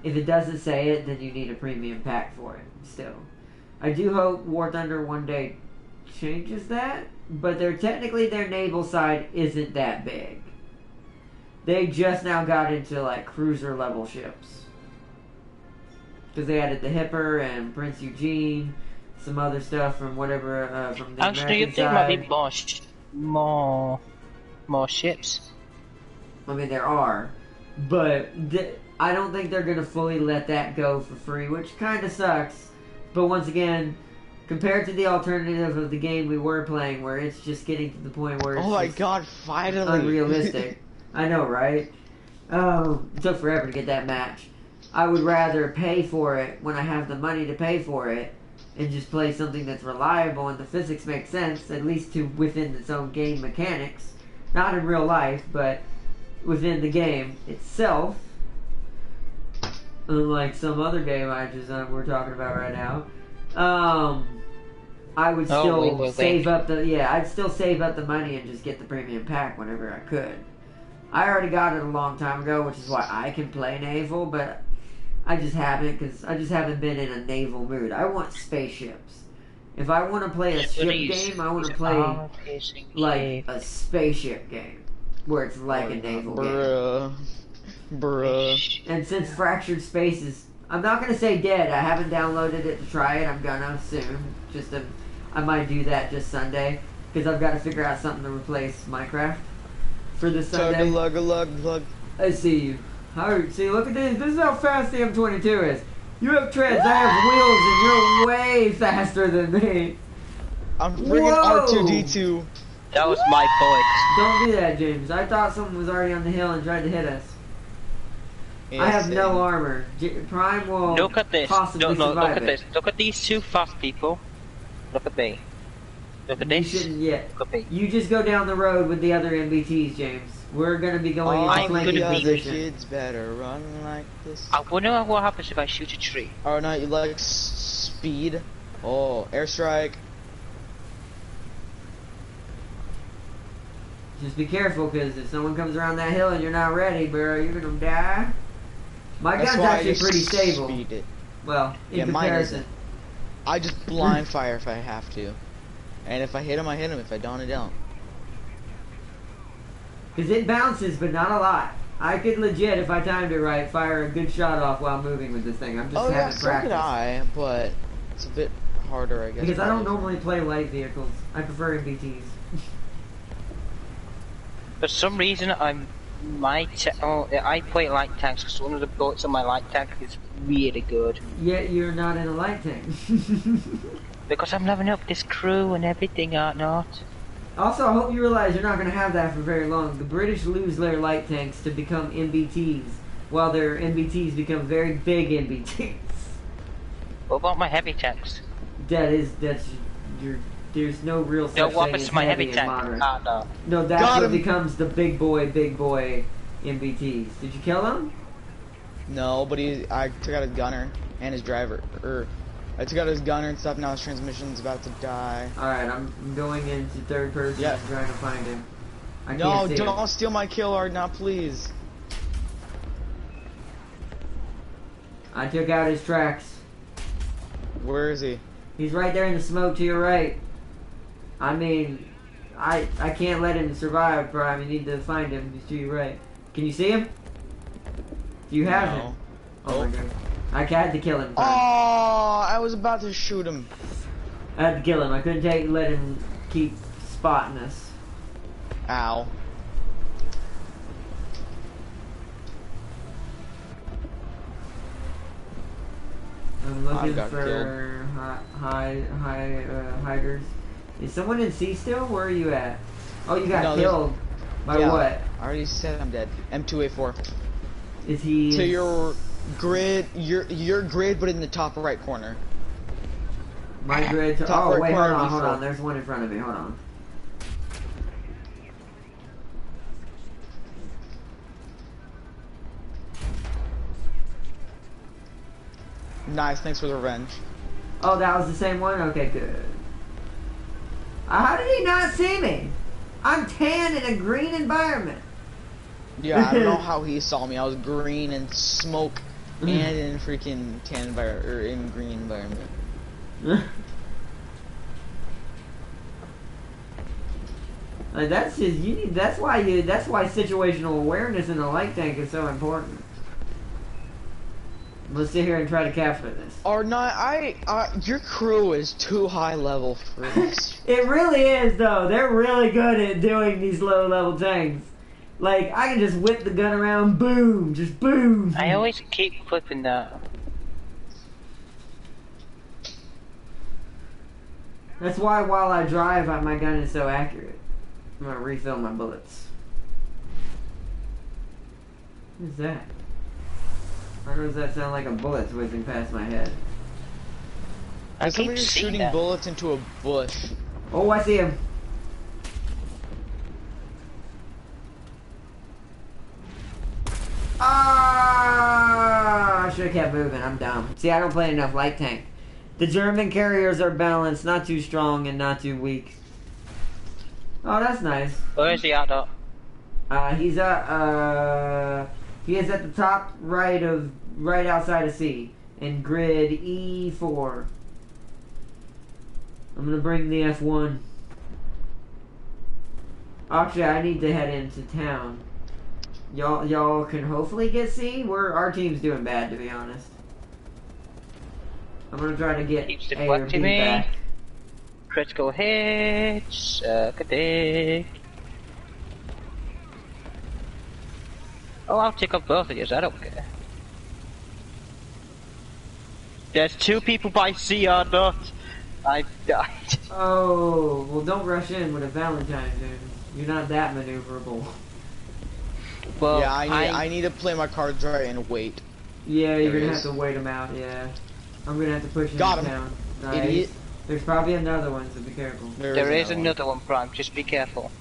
If it doesn't say it, then you need a premium pack for it, still. I do hope War Thunder one day changes that, but technically their naval side isn't that big. They just now got into like cruiser level ships. Because they added the Hipper and Prince Eugene, some other stuff from whatever, from the Actually, American there side. might be more ships. I mean, there are, but I don't think they're going to fully let that go for free, which kind of sucks. But once again, compared to the alternative of the game we were playing, where it's just getting to the point where it's Oh my god, finally! unrealistic. I know, right? It took forever to get that match. I would rather pay for it when I have the money to pay for it, and just play something that's reliable and the physics make sense, at least to within its own game mechanics. Not in real life, but within the game itself. Unlike some other game we're talking about right now. I would still save up I'd still save up the money and just get the premium pack whenever I could. I already got it a long time ago, which is why I can play naval, but I just haven't, because I just haven't been in a naval mood. I want spaceships. If I want to play a ship game, I want to play like a spaceship game, where it's like a naval game. Bruh. And since Fractured Space is, I'm not going to say dead, I haven't downloaded it to try it, I'm gonna soon. I might do that just Sunday, because I've got to figure out something to replace Minecraft for this Sunday. Lug. I see you. See, look at this. This is how fast the M22 is. You have treads, I have wheels, and you're way faster than me. I'm bringing R2-D2. That was my point. Don't do that, James. I thought someone was already on the hill and tried to hit us. I have no armor. Prime will look at this. possibly survive look at it. this. Look at these two fast people. Look at me. Look at this. You shouldn't yet. Look at me. You just go down the road with the other MBTs, James. We're gonna be going into flanking position. Kids better run like this. I wonder what happens if I shoot a tree. Oh no, you like speed? Oh, airstrike. Just be careful, because if someone comes around that hill and you're not ready, bro, you're gonna die. My gun's actually pretty stable. It. Well, in mine comparison. isn't. I just blind fire if I have to. And if I hit him, I hit him. If I don't, I don't. Because it bounces, but not a lot. I could legit, if I timed it right, fire a good shot off while moving with this thing. I'm just having so practice. could I, but it's a bit harder, I guess. Because I don't normally play light vehicles. I prefer MBTs. For some reason, I play light tanks because one of the bullets on my light tank is really good. Yet you're not in a light tank. Because I'm leveling up this crew and everything, art not. Also, I hope you realize you're not going to have that for very long. The British lose their light tanks to become MBTs, while their MBTs become very big MBTs. What about my heavy tanks? There's no real such what thing happens as to my heavy in tank? modern. No, that's what becomes the big boy MBTs. Did you kill him? No, but I took out his gunner and his driver. I took out his gunner and stuff. Now his transmission's about to die. Alright, I'm going into third person and trying to find him. No, don't steal my kill, Art, now please. I took out his tracks. Where is he? He's right there in the smoke to your right. I mean, I can't let him survive, Prime. You need to find him. He's to your right. Can you see him? Do you have him? Oh my god. I had to kill him. Prime. Oh, I was about to shoot him. I had to kill him. I couldn't let him keep spotting us. Ow. I'm looking for hiders. Is someone in C still? Where are you at? Oh, you got killed. By what? I already said I'm dead. M2A4. Is he... To your grid, your grid, but in the top right corner. My grid to... Top Oh, right wait, corner hold on. There's one in front of me. Hold on. Nice, thanks for the revenge. Oh, that was the same one? Okay, good. How did he not see me? I'm tan in a green environment. Yeah, I don't know how he saw me. I was green and smoke and in freaking tan environment, or in green environment. Like that's just that's why situational awareness in the light tank is so important. Let's sit here and try to capture this. Or not, your crew is too high level for this. It really is though. They're really good at doing these low level tanks. Like I can just whip the gun around, boom, just boom. I always keep flipping that. That's why while I drive, my gun is so accurate. I'm gonna refill my bullets. What is that? Or does that sound like a bullet whizzing past my head? I keep Somebody's shooting that. bullets into a bush. Oh, I see him. Ah! I should have kept moving. I'm dumb. See, I don't play enough light tank. The German carriers are balanced, not too strong and not too weak. Oh, that's nice. Where is he at, though? He's he is at the top right outside of C in grid E4. I'm gonna bring the F1. Actually, I need to head into town. Y'all can hopefully get C. Our team's doing bad, to be honest. I'm gonna try to get Keeps A or B deflecting me. back. Critical hits. Suck a dick. Oh, I'll take up both of you. I don't care. There's two people by C or not. I've died. Oh, well, don't rush in with a Valentine, dude. You're not that maneuverable. Well, Yeah, I need to play my cards right and wait. Yeah, you're There gonna he have is. to wait him out. Yeah, I'm gonna have to push him Got him. down. Nice. Idiot. There's probably another one, so be careful. there is another one, Prime. Just be careful.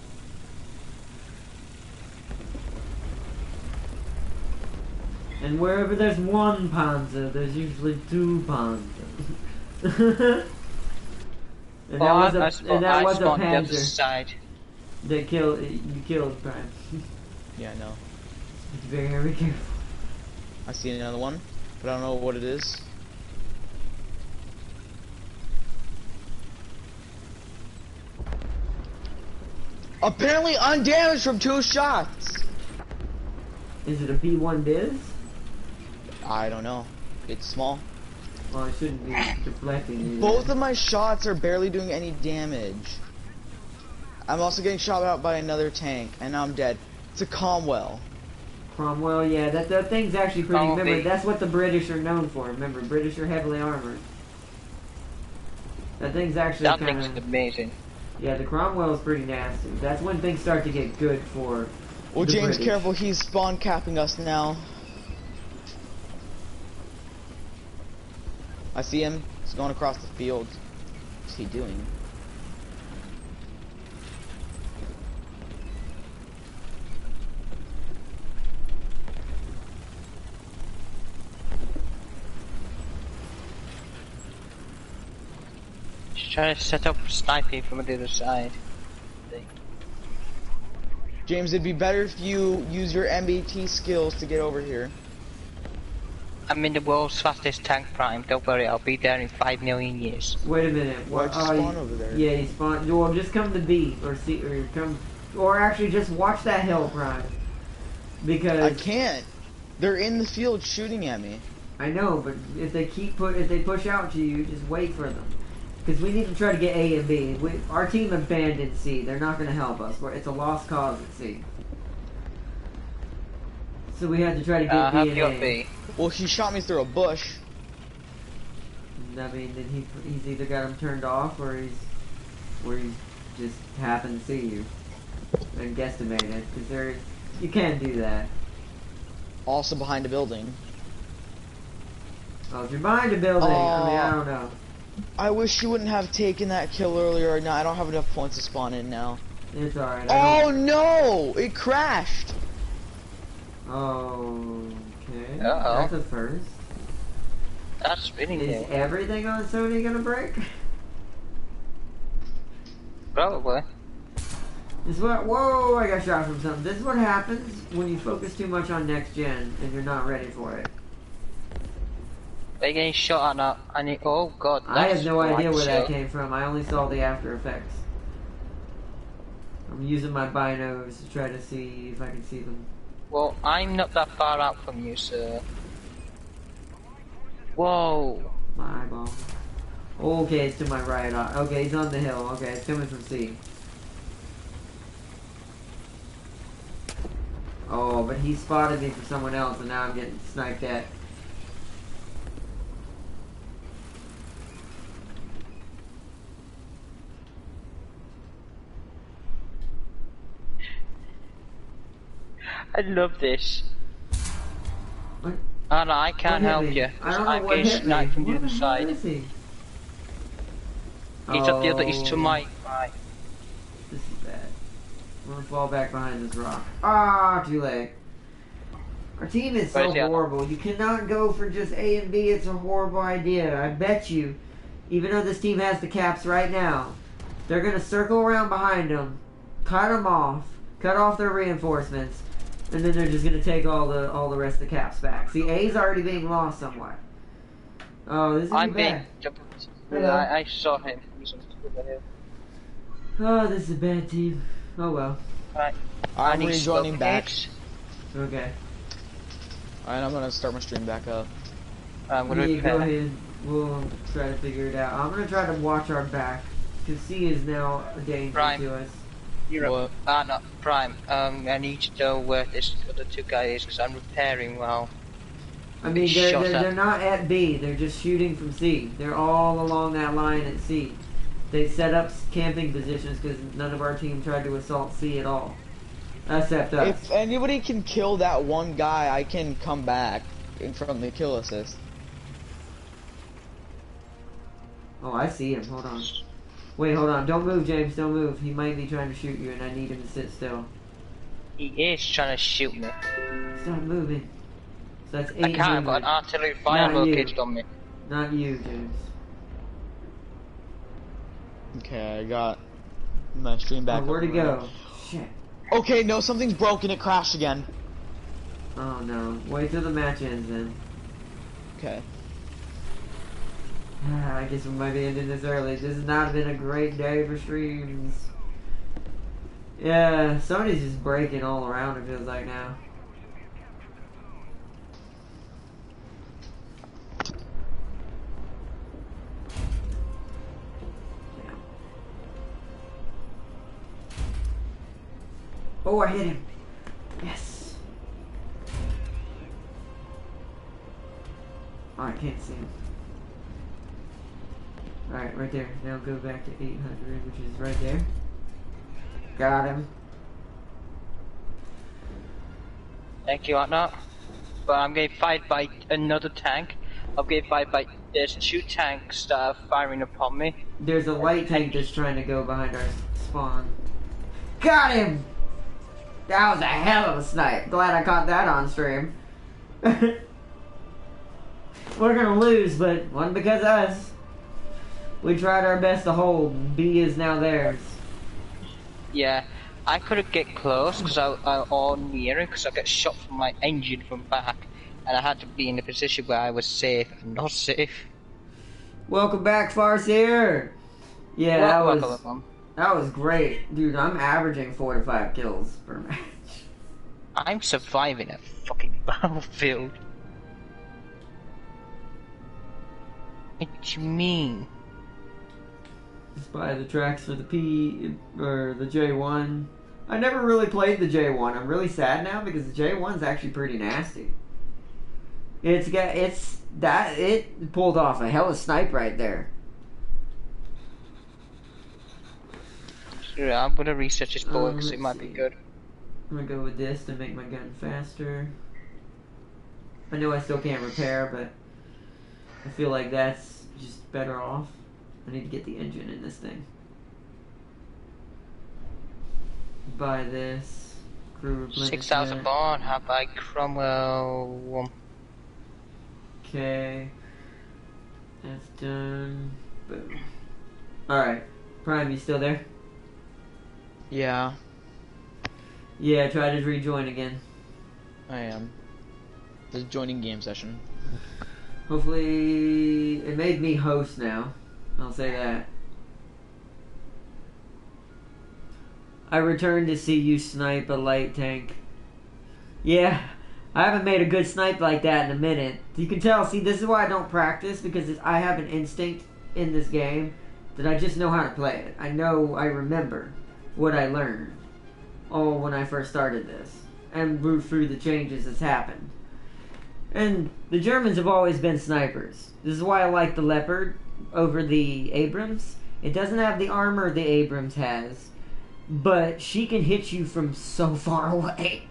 And wherever there's one Panzer, there's usually two Panzer. And that was a spawned the other Panzer side. that you killed Prime. Yeah, I know. Be very careful. I see another one, but I don't know what it is. Apparently undamaged from 2 shots. Is it a B1 Biz? I don't know. It's small. Well, it shouldn't be deflecting either. Both of my shots are barely doing any damage. I'm also getting shot out by another tank, and now I'm dead. It's a Cromwell. Cromwell, yeah, that thing's actually pretty. Probably. Remember, that's what the British are known for. Remember, British are heavily armored. That thing's actually That kind thing's of. amazing. Yeah, the Cromwell is pretty nasty. That's when things start to get good for. Well, the James, British. careful, he's spawn capping us now. I see him. He's going across the field. What's he doing? Just try to set up sniping from the other side. James, it'd be better if you use your MBT skills to get over here. I'm in the world's fastest tank, Prime. Don't worry, I'll be there in 5 million years. Wait a minute. Why'd you spawn over there? Yeah, he spawned. Well, just come to B or C or come, or actually just watch that hill, Prime. Because I can't. They're in the field shooting at me. I know, but if they push out to you, just wait for them. Because we need to try to get A and B. Our team abandoned C. They're not going to help us. It's a lost cause at C. So we had to try to get B and A. B. Well, he shot me through a bush. I mean, then he's either got him turned off or he's just happened to see you and guesstimated. Because you can't do that. Also behind a building. Oh, if you're behind a building, I mean, I don't know. I wish you wouldn't have taken that kill earlier. No, I don't have enough points to spawn in now. It's alright. Oh no! It crashed! Okay. Uh-oh. That's a first. That's spinning Is here. everything on Sony gonna break? Probably. This is what. Whoa! I got shot from something. This is what happens when you focus too much on next gen and you're not ready for it. They're getting shot at and oh god. I have no idea where that shot. came from. I only saw the after effects. I'm using my binos to try to see if I can see them. Well, I'm not that far out from you, sir. Whoa. My eyeball. Okay, it's to my right. Okay, he's on the hill. Okay, it's coming from C. Oh, but he spotted me for someone else, and now I'm getting sniped at. I love this. What? Oh no, I can't help you. I don't know I'm what getting hit me. sniped from the Where other the hell side. is he? He's up the other, he's to my right. This is bad. I'm gonna fall back behind this rock. Ah, too late. Our team is so Where's the other? horrible. You cannot go for just A and B. It's a horrible idea. I bet you, even though this team has the caps right now, they're gonna circle around behind them, cut them off, cut off their reinforcements, and then they're just gonna take all the rest of the caps back. See, A's already being lost somewhat. Oh, this is I'm being bad. jumped. Hello. I saw him. He's over here. Oh, this is a bad team. Oh well. Right. I'm I need rejoining smoke back. grenades. Okay. Alright, I'm gonna start my stream back up. I'm gonna Yeah, go repair. ahead. We'll try to figure it out. I'm gonna try to watch our back. Because C is now a danger Prime. to us. You're What? up. No, Prime. I need to know where this other two guy is because I'm repairing well. I mean, Shut up. they're not at B. They're just shooting from C. They're all along that line at C. They set up camping positions because none of our team tried to assault C at all. Except us. If anybody can kill that one guy, I can come back from the kill assist. Oh, I see him. Hold on. Wait, hold on. Don't move, James. Don't move. He might be trying to shoot you, and I need him to sit still. He is trying to shoot me. Stop moving. So that's 8 I can't. I've got an movement. artillery fire Not you. located on me. Not you, James. Okay, I got my stream back Oh, where'd up he and go? Shit. running. Okay, no, something's broken. It crashed again. Oh no. Wait till the match ends then. Okay. I guess we might be ending this early. This has not been a great day for streams. Yeah, Sony's just breaking all around, it feels like now. Damn. Oh, I hit him. Yes. Oh, I can't see him. Alright, right there. Now go back to 800, which is right there. Got him. Thank you, Atnot. But I'm getting fired by another tank. I'm getting fired by... There's two tanks that are firing upon me. There's a light tank that's trying to go behind our spawn. Got him! That was a hell of a snipe. Glad I caught that on stream. We're gonna lose, but wasn't because of us. We tried our best to hold. B is now theirs. Yeah, I couldn't get close because I all near it because I got shot from my engine from back, and I had to be in a position where I was safe and not safe. Welcome back, Farseer. Yeah, Welcome. that was great, dude. I'm averaging 4 to 5 kills per match. I'm surviving a fucking battlefield. What you mean? Just buy the tracks for the or the J1. I never really played the J1. I'm really sad now because the J1's actually pretty nasty. It pulled off a hella snipe right there. Sure, I'm gonna research this board because it might be good. I'm gonna go with this to make my gun faster. I know I still can't repair, but I feel like that's just better off. I need to get the engine in this thing. Buy this. Crew 6,000 bond, how by Cromwell. Okay. That's done. Boom. Alright. Prime, you still there? Yeah, Yeah, try to rejoin again. I am. Just joining game session. Hopefully, it made me host now. I'll say that. I returned to see you snipe a light tank. Yeah, I haven't made a good snipe like that in a minute. You can tell, see, this is why I don't practice, because I have an instinct in this game that I just know how to play it. I remember what I learned all when I first started this, and moved through the changes that's happened. And the Germans have always been snipers. This is why I like the Leopard over the Abrams. It doesn't have the armor the Abrams has, but she can hit you from so far away.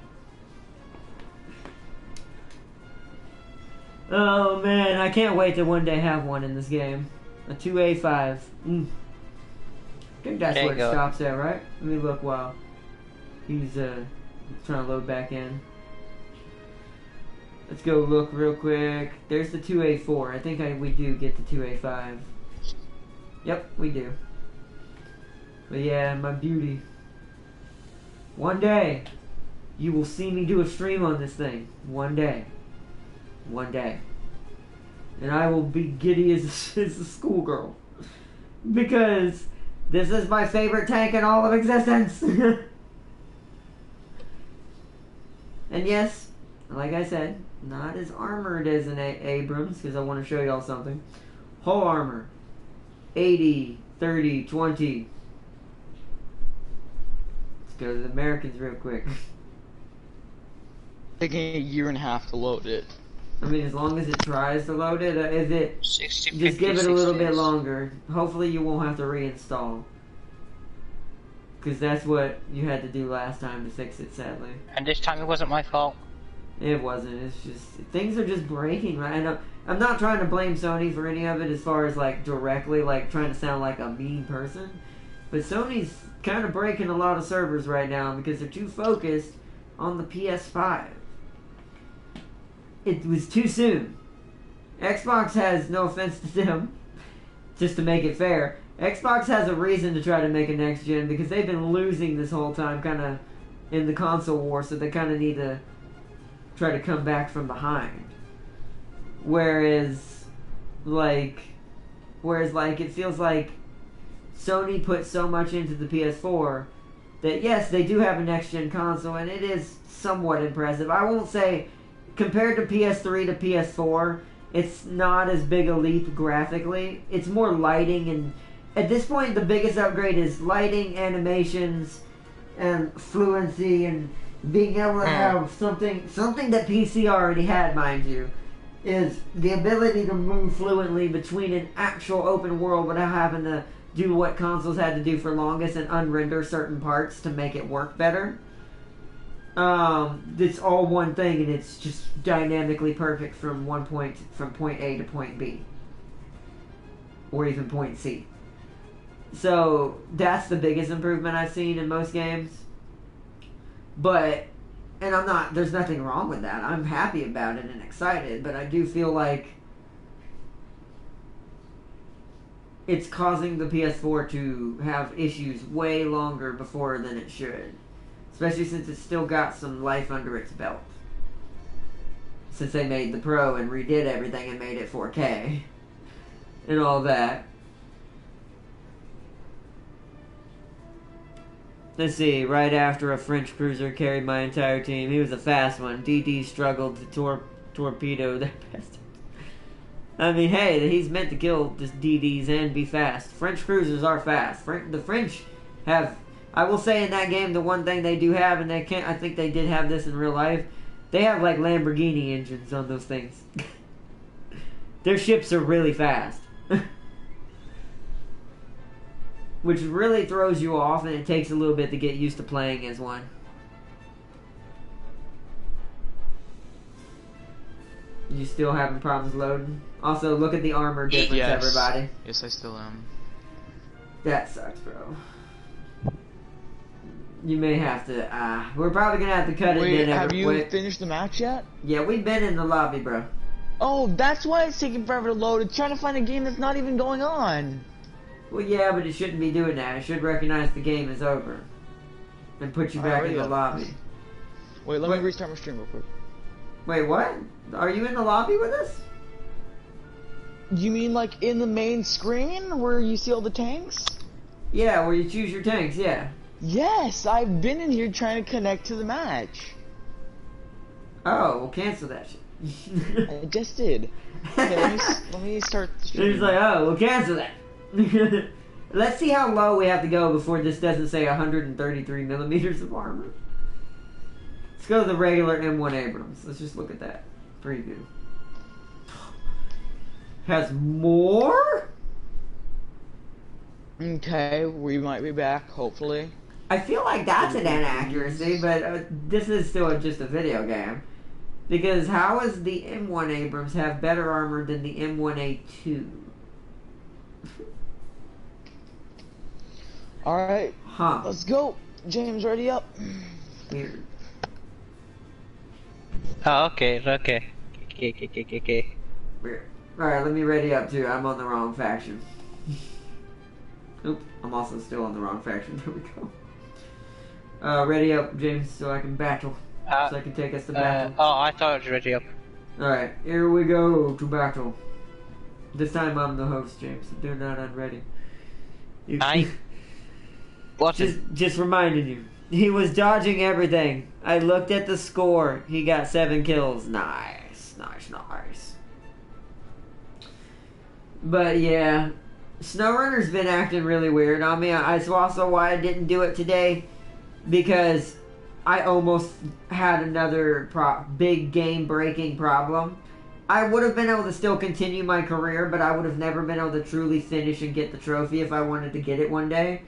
Oh man, I can't wait to one day have one in this game. A 2A5. I think that's where it stops at, right? Let me look while he's trying to load back in. Let's go look real quick. There's the 2A4. I think we do get the 2A5. Yep, we do. But yeah, my beauty. One day, you will see me do a stream on this thing. One day. One day. And I will be giddy as a schoolgirl. Because this is my favorite tank in all of existence. And yes, like I said, not as armored as an Abrams, because I want to show y'all something. Hull armor. 80, 30, 20. Let's go to the Americans real quick. Taking a year and a half to load it. I mean, as long as it tries to load it, if it 60, just 50, give it a little 60. bit longer. Hopefully you won't have to reinstall. Because that's what you had to do last time to fix it, sadly. And this time it wasn't my fault. It wasn't. It's just things are just breaking, right? I know. I'm not trying to blame Sony for any of it, as far as like directly, like trying to sound like a mean person. But Sony's kind of breaking a lot of servers right now because they're too focused on the PS5. It was too soon. Xbox has, no offense to them, just to make it fair, Xbox has a reason to try to make a next gen because they've been losing this whole time, kind of in the console war, so they kind of need to try to come back from behind. Whereas it feels like Sony put so much into the PS4 that yes, they do have a next gen console, and it is somewhat impressive. I won't say compared to PS3 to PS4, it's not as big a leap graphically. It's more lighting, and at this point the biggest upgrade is lighting, animations, and fluency, and being able to have something that PC already had, mind you, is the ability to move fluently between an actual open world without having to do what consoles had to do for longest and unrender certain parts to make it work better. It's all one thing, and it's just dynamically perfect from point A to point B, or even point C. So that's the biggest improvement I've seen in most games. But, and there's nothing wrong with that. I'm happy about it and excited, but I do feel like it's causing the PS4 to have issues way longer before than it should. Especially since it's still got some life under its belt. Since they made the Pro and redid everything and made it 4K. And all that. Let's see, right after a French cruiser carried my entire team. He was a fast one. DD struggled to torpedo that bastard. I mean, hey, he's meant to kill just DDs and be fast. French cruisers are fast. The French have, I will say in that game, the one thing they do have, and they can't, I think they did have this in real life, they have like Lamborghini engines on those things. Their ships are really fast. Which really throws you off, and it takes a little bit to get used to playing as one. You still having problems loading? Also, look at the armor difference, yes. everybody. Yes, I still am. That sucks, bro. You may have to, we're probably gonna have to cut it. Wait, have you finished the match yet? Yeah, we've been in the lobby, bro. Oh, that's why it's taking forever to load. It's trying to find a game that's not even going on. Well, yeah, but it shouldn't be doing that. It should recognize the game is over. And put you back in the lobby. Wait, let me restart my stream real quick. Wait, what? Are you in the lobby with us? You mean like in the main screen where you see all the tanks? Yeah, where you choose your tanks, yeah. Yes, I've been in here trying to connect to the match. Oh, well, cancel that shit. I just did. Okay, let me start the stream. He's like, oh, we'll cancel that. Let's see how low we have to go before this doesn't say 133 millimeters of armor. Let's go to the regular M1 Abrams. Let's just look at that preview. Has more? Okay, we might be back, hopefully. I feel like that's an inaccuracy, but this is still just a video game. Because how does the M1 Abrams have better armor than the M1A2? Alright, let's go. James, ready up. Weird. Oh, okay. Weird. Alright, let me ready up too. I'm on the wrong faction. Oop, I'm also still on the wrong faction. There we go. Ready up, James, so I can battle. So I can take us to battle. Oh, I thought it was ready up. Alright, here we go to battle. This time I'm the host, James. Do not unready. Just reminding you. He was dodging everything. I looked at the score. He got 7 kills. Nice. But yeah, SnowRunner's been acting really weird on me. That's also why I didn't do it today. Because I almost had another big game-breaking problem. I would have been able to still continue my career, but I would have never been able to truly finish and get the trophy if I wanted to get it one day.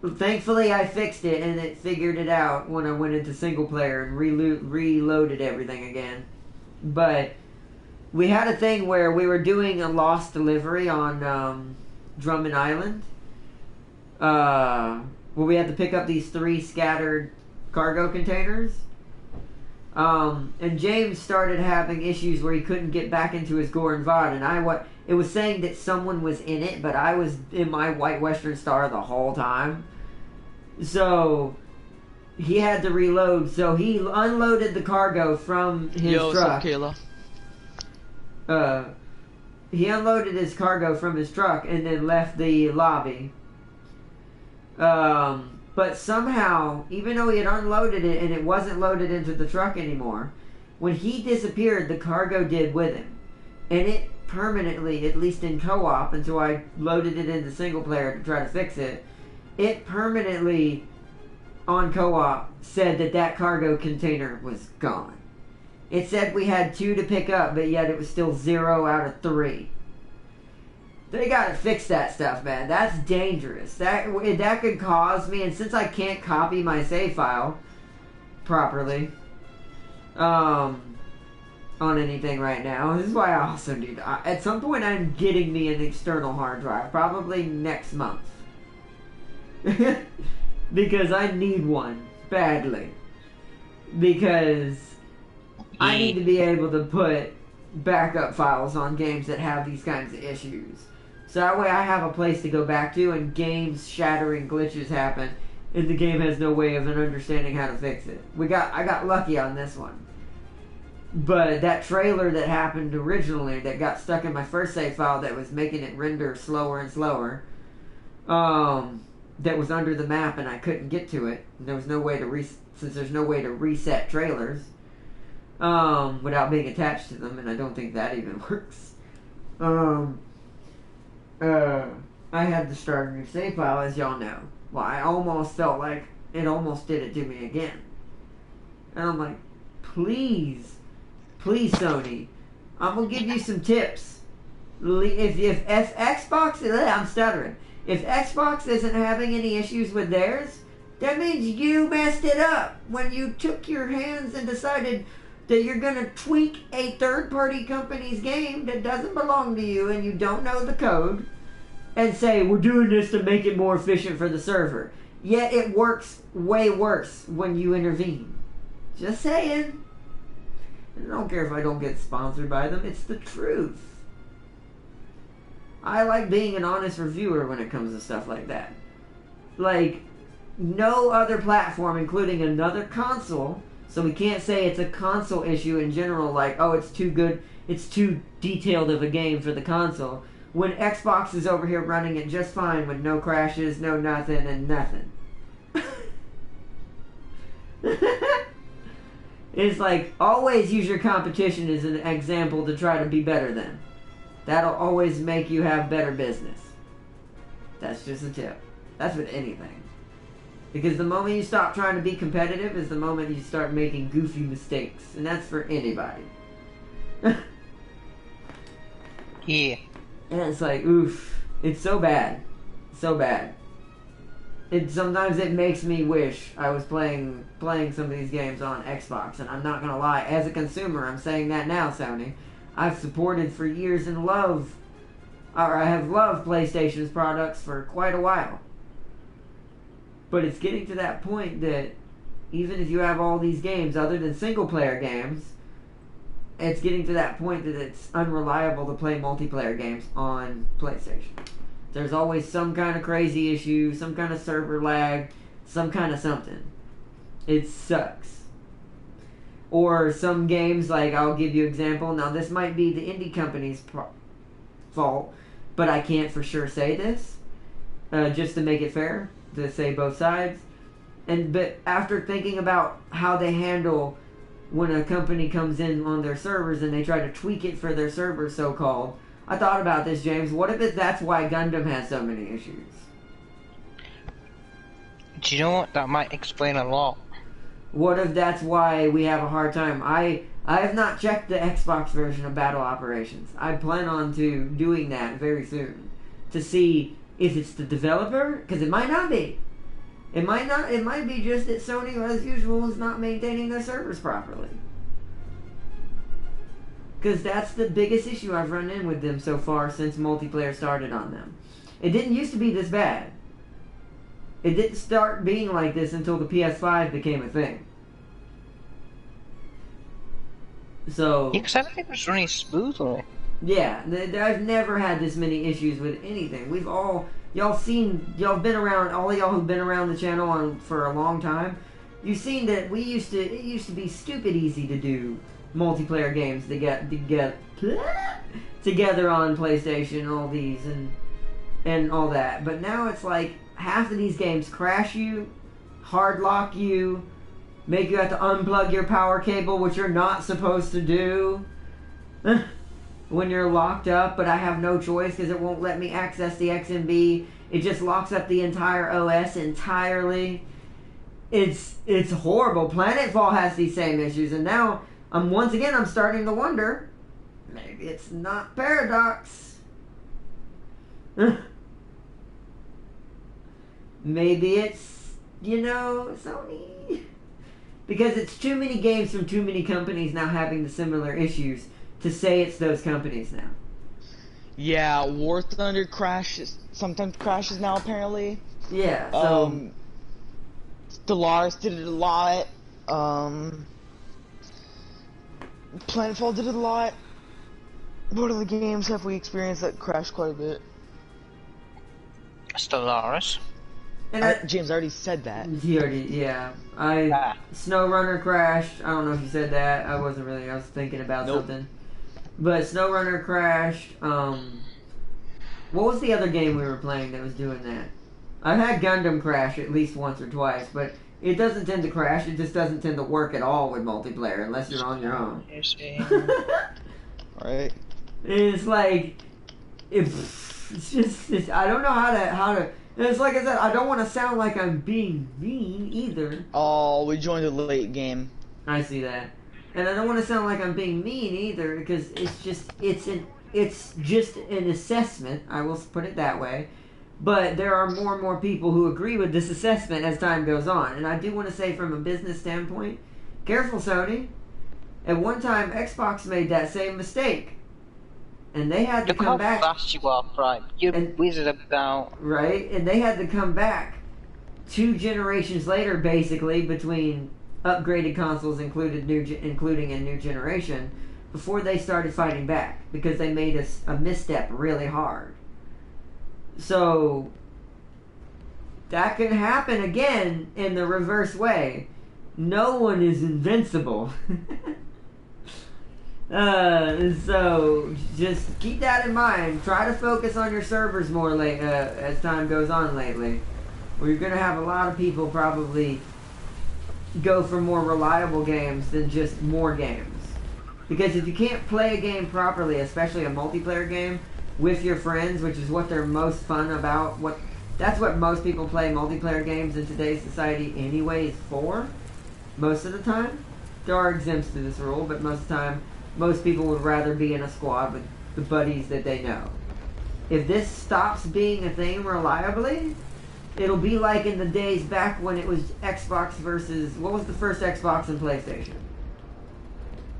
Thankfully, I fixed it, and it figured it out when I went into single player and reloaded everything again. But we had a thing where we were doing a lost delivery on Drummond Island. Where we had to pick up these 3 scattered cargo containers. And James started having issues where he couldn't get back into his Goran VOD, and it was saying that someone was in it, but I was in my White Western Star the whole time. So he had to reload, so he unloaded the cargo from his truck. What's up, Kayla? He unloaded his cargo from his truck and then left the lobby. But somehow, even though he had unloaded it and it wasn't loaded into the truck anymore, when he disappeared, the cargo did with him. And it permanently, at least in co-op, until I loaded it into single player to try to fix it, it permanently, on co-op, said that cargo container was gone. It said we had 2 to pick up, but yet it was still 0 out of 3. They gotta fix that stuff, man. That's dangerous. That could cause me, and since I can't copy my save file properly on anything right now, this is why I also need at some point I'm getting me an external hard drive, probably next month. Because I need one badly. Because I need to be able to put backup files on games that have these kinds of issues. So that way I have a place to go back to, and games shattering glitches happen and the game has no way of understanding how to fix it. I got lucky on this one. But that trailer that happened originally that got stuck in my first save file that was making it render slower and slower, that was under the map and I couldn't get to it. And there was no way to since there's no way to reset trailers without being attached to them, and I don't think that even works. um, I had to start a new save file, as y'all know. Well, I almost felt like it almost did it to me again. And I'm like, please, Sony, I'm gonna give you some tips. If Xbox, I'm stuttering. If Xbox isn't having any issues with theirs, that means you messed it up when you took your hands and decided that you're gonna tweak a third-party company's game that doesn't belong to you and you don't know the code, and say, we're doing this to make it more efficient for the server. Yet it works way worse when you intervene. Just saying. I don't care if I don't get sponsored by them. It's the truth. I like being an honest reviewer when it comes to stuff like that. Like, no other platform, including another console, so we can't say it's a console issue in general, like, oh, it's too good, it's too detailed of a game for the console, when Xbox is over here running it just fine with no crashes, no nothing, and nothing. It's like, always use your competition as an example to try to be better than. That'll always make you have better business. That's just a tip. That's with anything. Because the moment you stop trying to be competitive is the moment you start making goofy mistakes. And that's for anybody. Yeah. And it's like, oof. It's so bad. So bad. Sometimes it makes me wish I was playing some of these games on Xbox. And I'm not gonna lie, as a consumer, I'm saying that now, Sony. I've supported for years and I have loved PlayStation's products for quite a while. But it's getting to that point that even if you have all these games other than single player games, it's getting to that point that it's unreliable to play multiplayer games on PlayStation. There's always some kind of crazy issue, some kind of server lag, some kind of something. It sucks. Or some games, like, I'll give you an example. Now, this might be the indie company's fault, but I can't for sure say this, just to make it fair, to say both sides. But after thinking about how they handle when a company comes in on their servers and they try to tweak it for their servers, so-called, I thought about this, James. What if that's why Gundam has so many issues? Do you know what? That might explain a lot. What if that's why we have a hard time? I have not checked the Xbox version of Battle Operations. I plan on doing that very soon to see if it's the developer, because it might not be. It might not. It might be just that Sony, as usual, is not maintaining their servers properly. Because that's the biggest issue I've run in with them so far since multiplayer started on them. It didn't used to be this bad. It didn't start being like this until the PS5 became a thing. So... Yeah, because everything was running smoothly. Yeah, I've never had this many issues with anything. Y'all been around, all of y'all who've been around the channel for a long time, you've seen that it used to be stupid easy to do multiplayer games to get together on PlayStation, all these, and all that. But now it's like, half of these games crash you, hard lock you, make you have to unplug your power cable, which you're not supposed to do when you're locked up, but I have no choice because it won't let me access the XMB. It just locks up the entire OS entirely. It's horrible. Planetfall has these same issues, and now once again I'm starting to wonder, maybe it's not Paradox. Maybe it's, Sony. Because it's too many games from too many companies now having the similar issues to say it's those companies now. Yeah, War Thunder sometimes crashes now, apparently. Yeah, so... Stellaris did it a lot. Planetfall did it a lot. What other games have we experienced that crashed quite a bit? Stellaris. And James already said that. He already, yeah. SnowRunner crashed. I don't know if you said that. I was thinking about something. But SnowRunner crashed. What was the other game we were playing that was doing that? I've had Gundam crash at least once or twice, but it doesn't tend to crash. It just doesn't tend to work at all with multiplayer unless you're on your own. Right. It's like, it's just I don't know how to. And it's like I said, I don't want to sound like I'm being mean either. Oh, we joined a late game. I see that, and I don't want to sound like I'm being mean either because it's just an assessment. I will put it that way. But there are more and more people who agree with this assessment as time goes on. And I do want to say from a business standpoint, careful Sony. At one time, Xbox made that same mistake. And they had to come back. Look how fast you are, Prime. You're wizard about. Right? And they had to come back 2 generations later, basically, between upgraded consoles including a new generation, before they started fighting back. Because they made a misstep really hard. So that can happen again in the reverse way. No one is invincible. So just keep that in mind. Try to focus on your servers more as time goes on lately. Where you're going to have a lot of people probably go for more reliable games than just more games. Because if you can't play a game properly, especially a multiplayer game, with your friends, which is what they're most fun about. That's what most people play multiplayer games in today's society anyways for. Most of the time. There are exempts to this rule, but most of the time, most people would rather be in a squad with the buddies that they know. If this stops being a thing reliably, it'll be like in the days back when it was Xbox versus... What was the first Xbox and PlayStation?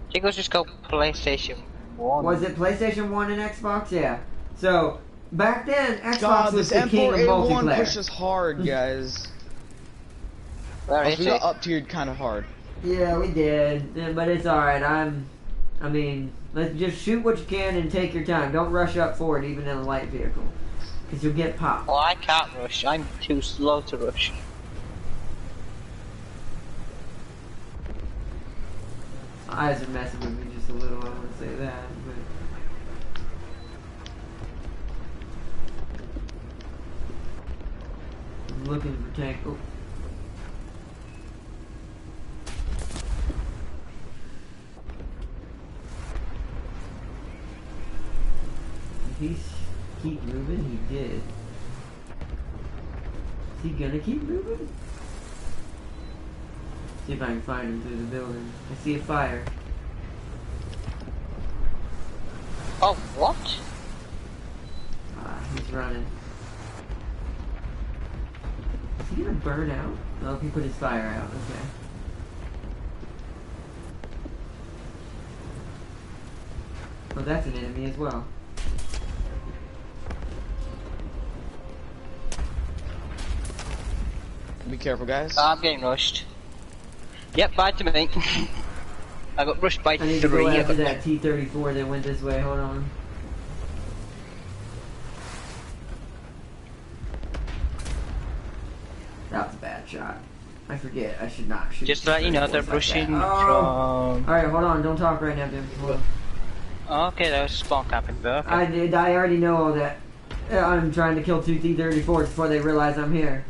I think it was just called PlayStation 1. Was it PlayStation 1 and Xbox? Yeah. So, back then, Xbox God, was this the king of M4A1 multiplayer. pushes hard, guys. Where is We it? got up tiered kind of hard. Yeah, we did. Yeah, but it's alright. I mean, let's just shoot what you can and take your time. Don't rush up forward, even in a light vehicle. Because you'll get popped. Well, I can't rush. I'm too slow to rush. Eyes are messing with me just a little, I want to say that. But I'm looking for tank. Oh. Did he keep moving? He did. Is he gonna keep moving? See if I can find him through the building. I see a fire. Oh, what? Ah, he's running. Is he gonna burn out? Oh, he put his fire out. Okay. Oh, that's an enemy as well. Be careful, guys. I'm getting rushed. Yep, bye to me. I got rushed by I need 3. to go after that T-34 that went this way. Hold on. That was a bad shot. I forget. I should not shoot. Just to let you know, they're like rushing that. from... Alright, hold on. Don't talk right now, Jim. Hold on. Okay, that was spawn camping, but okay. I already know all that. I'm trying to kill 2 T-34s before they realize I'm here.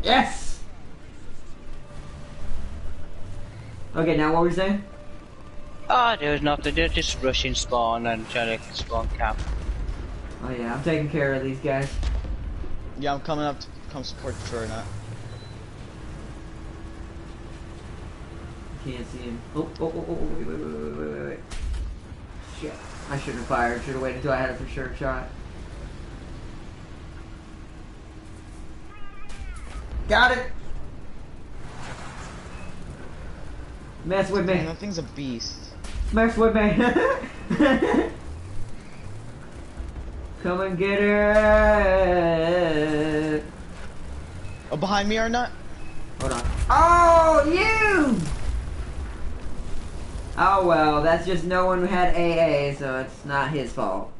Yes! Okay, now what were you saying? Oh, there's nothing. They're just rushing spawn and trying to spawn camp. Oh yeah, I'm taking care of these guys. Yeah, I'm coming up to come support the turret. Can't see him. Oh, wait. Shit. I shouldn't have fired. Should have waited until I had a for sure shot. Got it! Mess with me. Man, that thing's a beast. Mess with me. Come and get it. Oh, behind me or not? Hold on. Oh, you! Oh well, that's just no one had AA, so it's not his fault.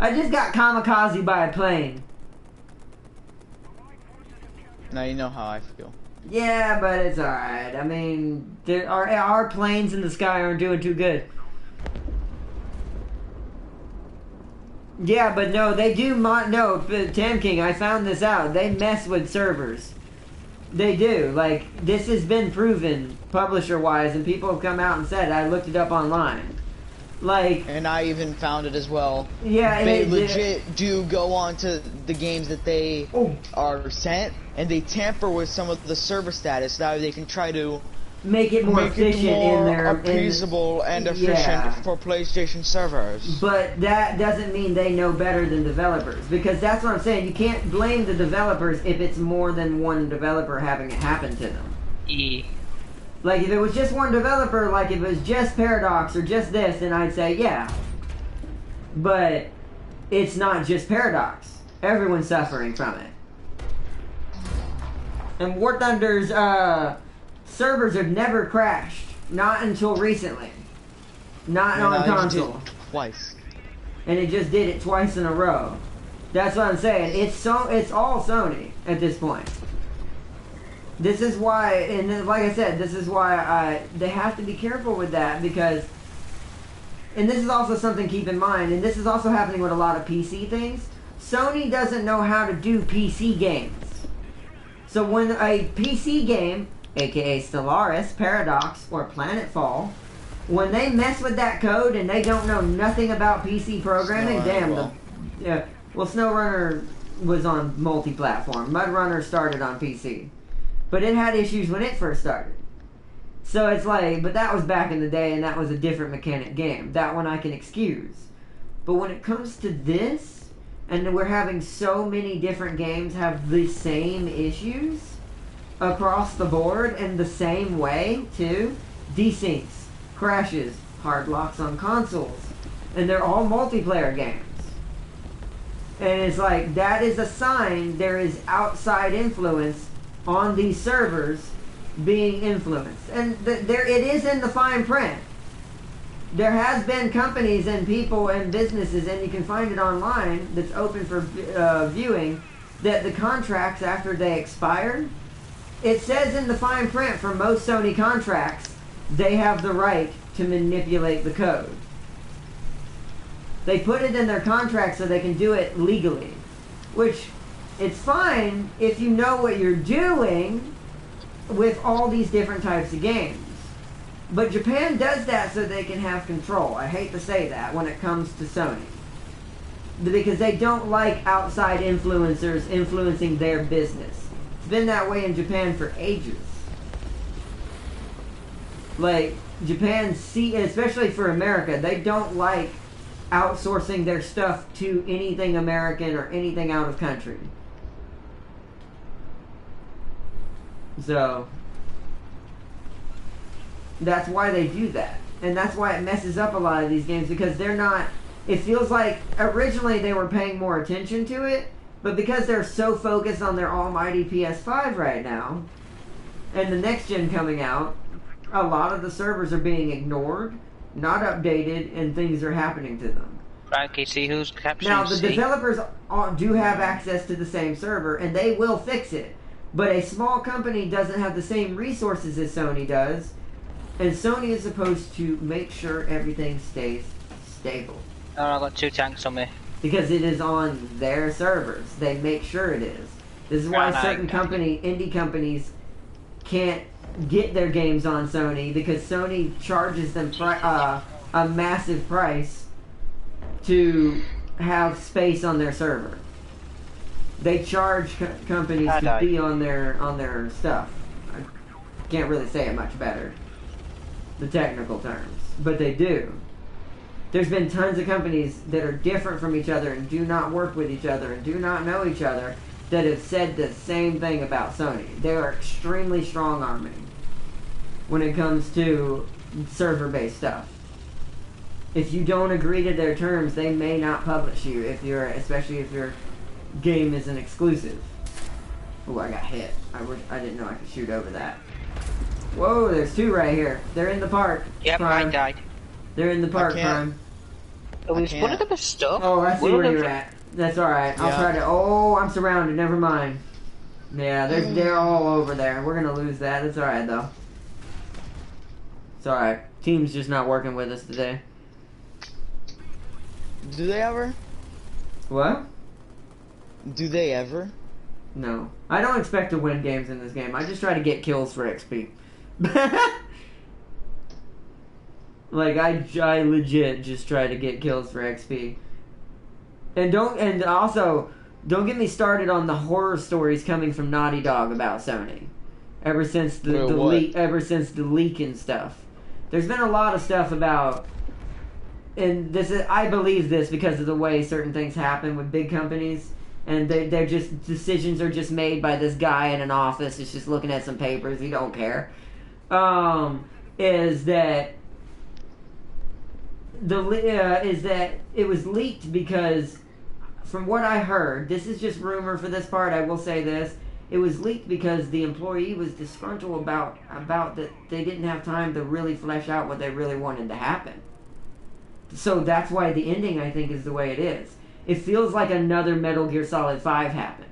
I just got kamikaze by a plane. Now you know how I feel. Yeah, but it's alright. I mean, our planes in the sky aren't doing too good. Yeah, but no, they do no, Tam King, I found this out. They mess with servers. They do. Like, this has been proven, publisher-wise, and people have come out and said, I looked it up online. Like, And I even found it as well. yeah, They and legit do go on to the games that they Oh. are sent, and they tamper with some of the server status. That way they can try to make it more make efficient it more in their appeasable and efficient Yeah. for PlayStation servers. But that doesn't mean they know better than developers, because that's what I'm saying. You can't blame the developers if it's more than one developer having it happen to them. Like, if it was just one developer, like if it was just Paradox or just this, then I'd say, yeah. But it's not just Paradox. Everyone's suffering from it. And War Thunder's servers have never crashed. Not until recently. Not on console. Twice. And it just did it twice in a row. That's what I'm saying. It's all Sony at this point. This is why, and like I said, this is why they have to be careful with that, because, and this is also something to keep in mind, and this is also happening with a lot of PC things. Sony doesn't know how to do PC games. So when a PC game, aka Stellaris, Paradox, or Planetfall, when they mess with that code and they don't know nothing about PC programming, SnowRunner was on multi-platform. MudRunner started on PC. But it had issues when it first started. So it's like, but that was back in the day, and that was a different mechanic game. That one I can excuse. But when it comes to this, and we're having so many different games have the same issues across the board and the same way too, desyncs, crashes, hard locks on consoles, and they're all multiplayer games. And it's like, that is a sign there is outside influence on these servers being influenced. And there it is in the fine print. There has been companies and people and businesses, and you can find it online, that's open for viewing, that the contracts after they expired, it says in the fine print for most Sony contracts, they have the right to manipulate the code. They put it in their contract so they can do it legally, which it's fine if you know what you're doing with all these different types of games. But Japan does that so they can have control. I hate to say that when it comes to Sony. Because they don't like outside influencers influencing their business. It's been that way in Japan for ages. Like, Japan, especially for America, they don't like outsourcing their stuff to anything American or anything out of country. So that's why they do that. And that's why it messes up a lot of these games, because they're not, it feels like originally they were paying more attention to it, but because they're so focused on their almighty PS5 right now, and the next gen coming out, a lot of the servers are being ignored, not updated, and things are happening to them. Okay, see who's capturing. Now, the developers do have access to the same server, and they will fix it. But a small company doesn't have the same resources as Sony does, and Sony is supposed to make sure everything stays stable. Oh, I got 2 tanks on me. Because it is on their servers. They make sure it is. This is why certain indie companies can't get their games on Sony, because Sony charges them a massive price to have space on their server. They charge companies to be on their stuff. I can't really say it much better, the technical terms, but they do. There's been tons of companies that are different from each other and do not work with each other and do not know each other that have said the same thing about Sony. They are extremely strong-arming when it comes to server-based stuff. If you don't agree to their terms, they may not publish you, especially if your game is an exclusive. Oh, I got hit. I didn't know I could shoot over that. Whoa, there's 2 right here. They're in the park. Yep, Prime. I died. They're in the park, Prime. Oh, is one of them is stuck? Oh, I see where you're at. That's alright. I'll try to... Oh, I'm surrounded. Never mind. Yeah, they're all over there. We're gonna lose that. It's alright, though. It's alright. Team's just not working with us today. Do they ever? What? Do they ever? No. I don't expect to win games in this game. I just try to get kills for XP. Like, I legit just try to get kills for XP. And also, don't get me started on the horror stories coming from Naughty Dog about Sony. Ever since the leak and stuff. There's been a lot of stuff about, and I believe this because of the way certain things happen with big companies, and they're just, decisions are just made by this guy in an office who's just looking at some papers, he don't care. Is that it was leaked because, from what I heard, this is just rumor for this part, I will say this, it was leaked because the employee was disgruntled about that they didn't have time to really flesh out what they really wanted to happen. So that's why the ending, I think, is the way it is. It feels like another Metal Gear Solid 5 happened.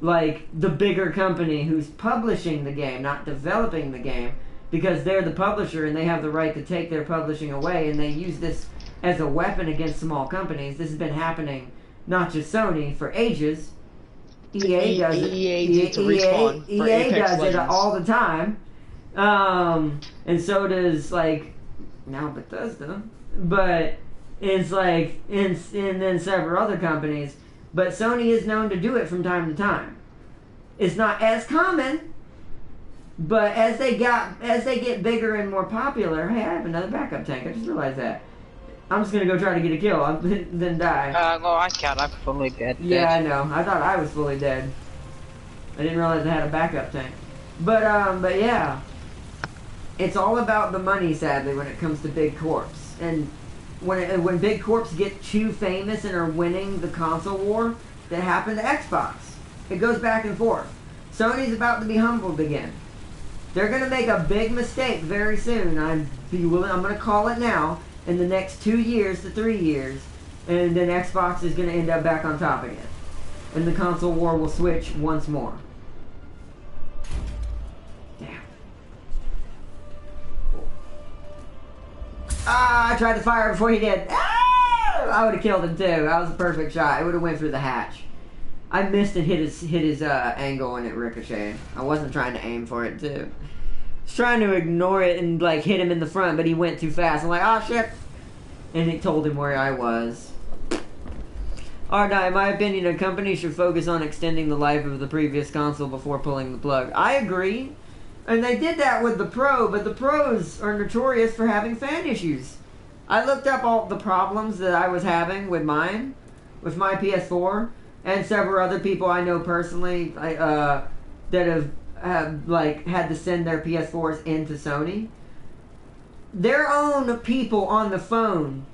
Like, the bigger company who's publishing the game, not developing the game, because they're the publisher and they have the right to take their publishing away, and they use this as a weapon against small companies. This has been happening, not just Sony, for ages. EA does it. EA does it all the time. And so does, like, now Bethesda. But it's like, and then several other companies. But Sony is known to do it from time to time. It's not as common, but as they get bigger and more popular. Hey, I have another backup tank. I just realized that. I'm just gonna go try to get a kill, then die. No, I can't. I'm fully dead. Yeah, I know. I thought I was fully dead. I didn't realize I had a backup tank. But yeah. It's all about the money, sadly, when it comes to big corps. And when big corps get too famous and are winning the console war, that happened to Xbox. It goes back and forth. Sony's about to be humbled again. They're gonna make a big mistake very soon. I'm gonna call it now. In the next 2 years to 3 years, and then Xbox is going to end up back on top again. And the console war will switch once more. Damn. Ah, I tried to fire before he did. Ah! I would have killed him too. That was a perfect shot. It would have went through the hatch. I missed and hit his angle and it ricocheted. I wasn't trying to aim for it too. Trying to ignore it and like hit him in the front, but he went too fast. I'm like, oh shit! And it told him where I was. Alright, in my opinion, a company should focus on extending the life of the previous console before pulling the plug. I agree. And they did that with the Pro, but the Pros are notorious for having fan issues. I looked up all the problems that I was having with mine, with my PS4, and several other people I know personally that have had to send their PS4s into Sony. Their own people on the phone,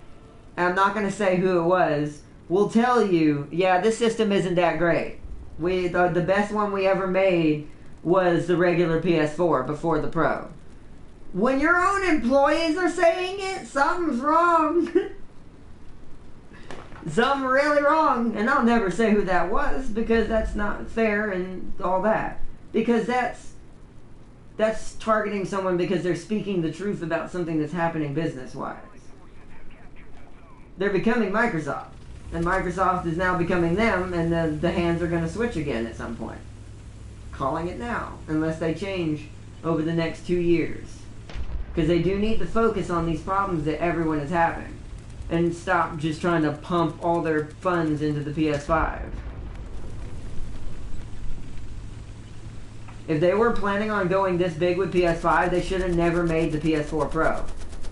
and I'm not going to say who it was, will tell you, yeah, this system isn't that great. The best one we ever made was the regular PS4 before the Pro. When your own employees are saying it, something's wrong. Something really wrong. And I'll never say who that was because that's not fair and all that. Because that's targeting someone because they're speaking the truth about something that's happening business-wise. They're becoming Microsoft. And Microsoft is now becoming them, and the hands are going to switch again at some point. Calling it now, unless they change over the next 2 years. Because they do need to focus on these problems that everyone is having. And stop just trying to pump all their funds into the PS5. If they were planning on going this big with PS5, they should have never made the PS4 Pro.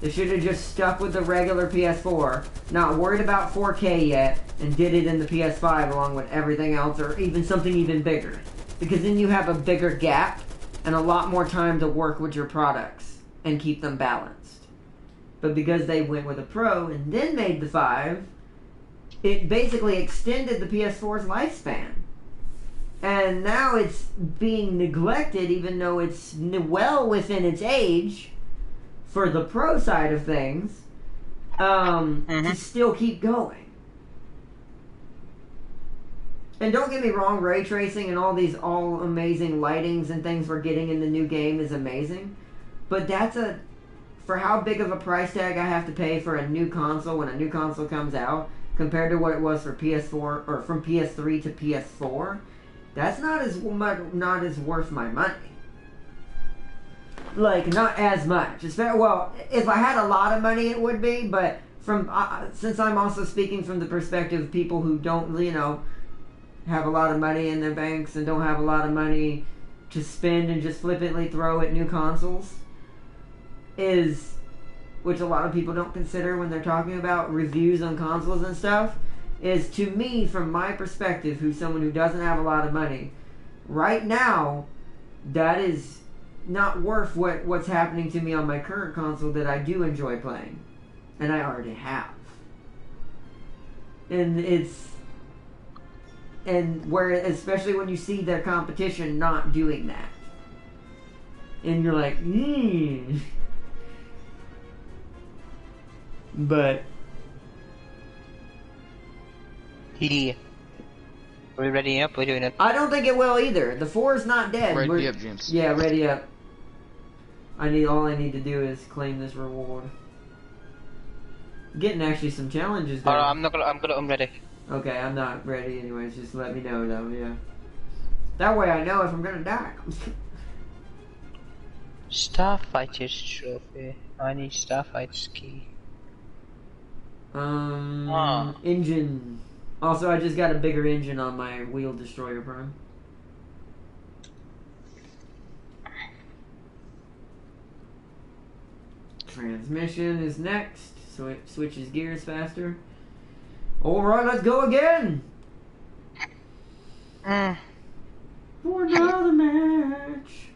They should have just stuck with the regular PS4, not worried about 4K yet, and did it in the PS5 along with everything else, or even something even bigger. Because then you have a bigger gap, and a lot more time to work with your products, and keep them balanced. But because they went with a Pro, and then made the 5, it basically extended the PS4's lifespan. And now it's being neglected, even though it's well within its age, for the Pro side of things, to still keep going. And don't get me wrong, ray tracing and all these amazing lightings and things we're getting in the new game is amazing. But that's for how big of a price tag I have to pay for a new console when a new console comes out, compared to what it was for PS4, or from PS3 to PS4, that's not as worth my money. like not as much. Well, if I had a lot of money, it would be. But from since I'm also speaking from the perspective of people who don't, have a lot of money in their banks and don't have a lot of money to spend and just flippantly throw at new consoles, which a lot of people don't consider when they're talking about reviews on consoles and stuff, is to me, from my perspective, who's someone who doesn't have a lot of money, right now, that is not worth what's happening to me on my current console that I do enjoy playing. And I already have. Especially when you see their competition not doing that. And you're like, But Yeah. Are we ready up? We're doing it. I don't think it will either. The 4 is not dead. Ready up, James. Yeah, ready up. All I need to do is claim this reward. Getting actually some challenges there. I'm ready. Okay, I'm not ready anyways. Just let me know though. Yeah. That way I know if I'm gonna die. Starfighter's trophy. I need Starfighter's key. Engine. Also, I just got a bigger engine on my Wheel Destroyer Prime. Transmission is next, so it switches gears faster. Alright, let's go again! For another match!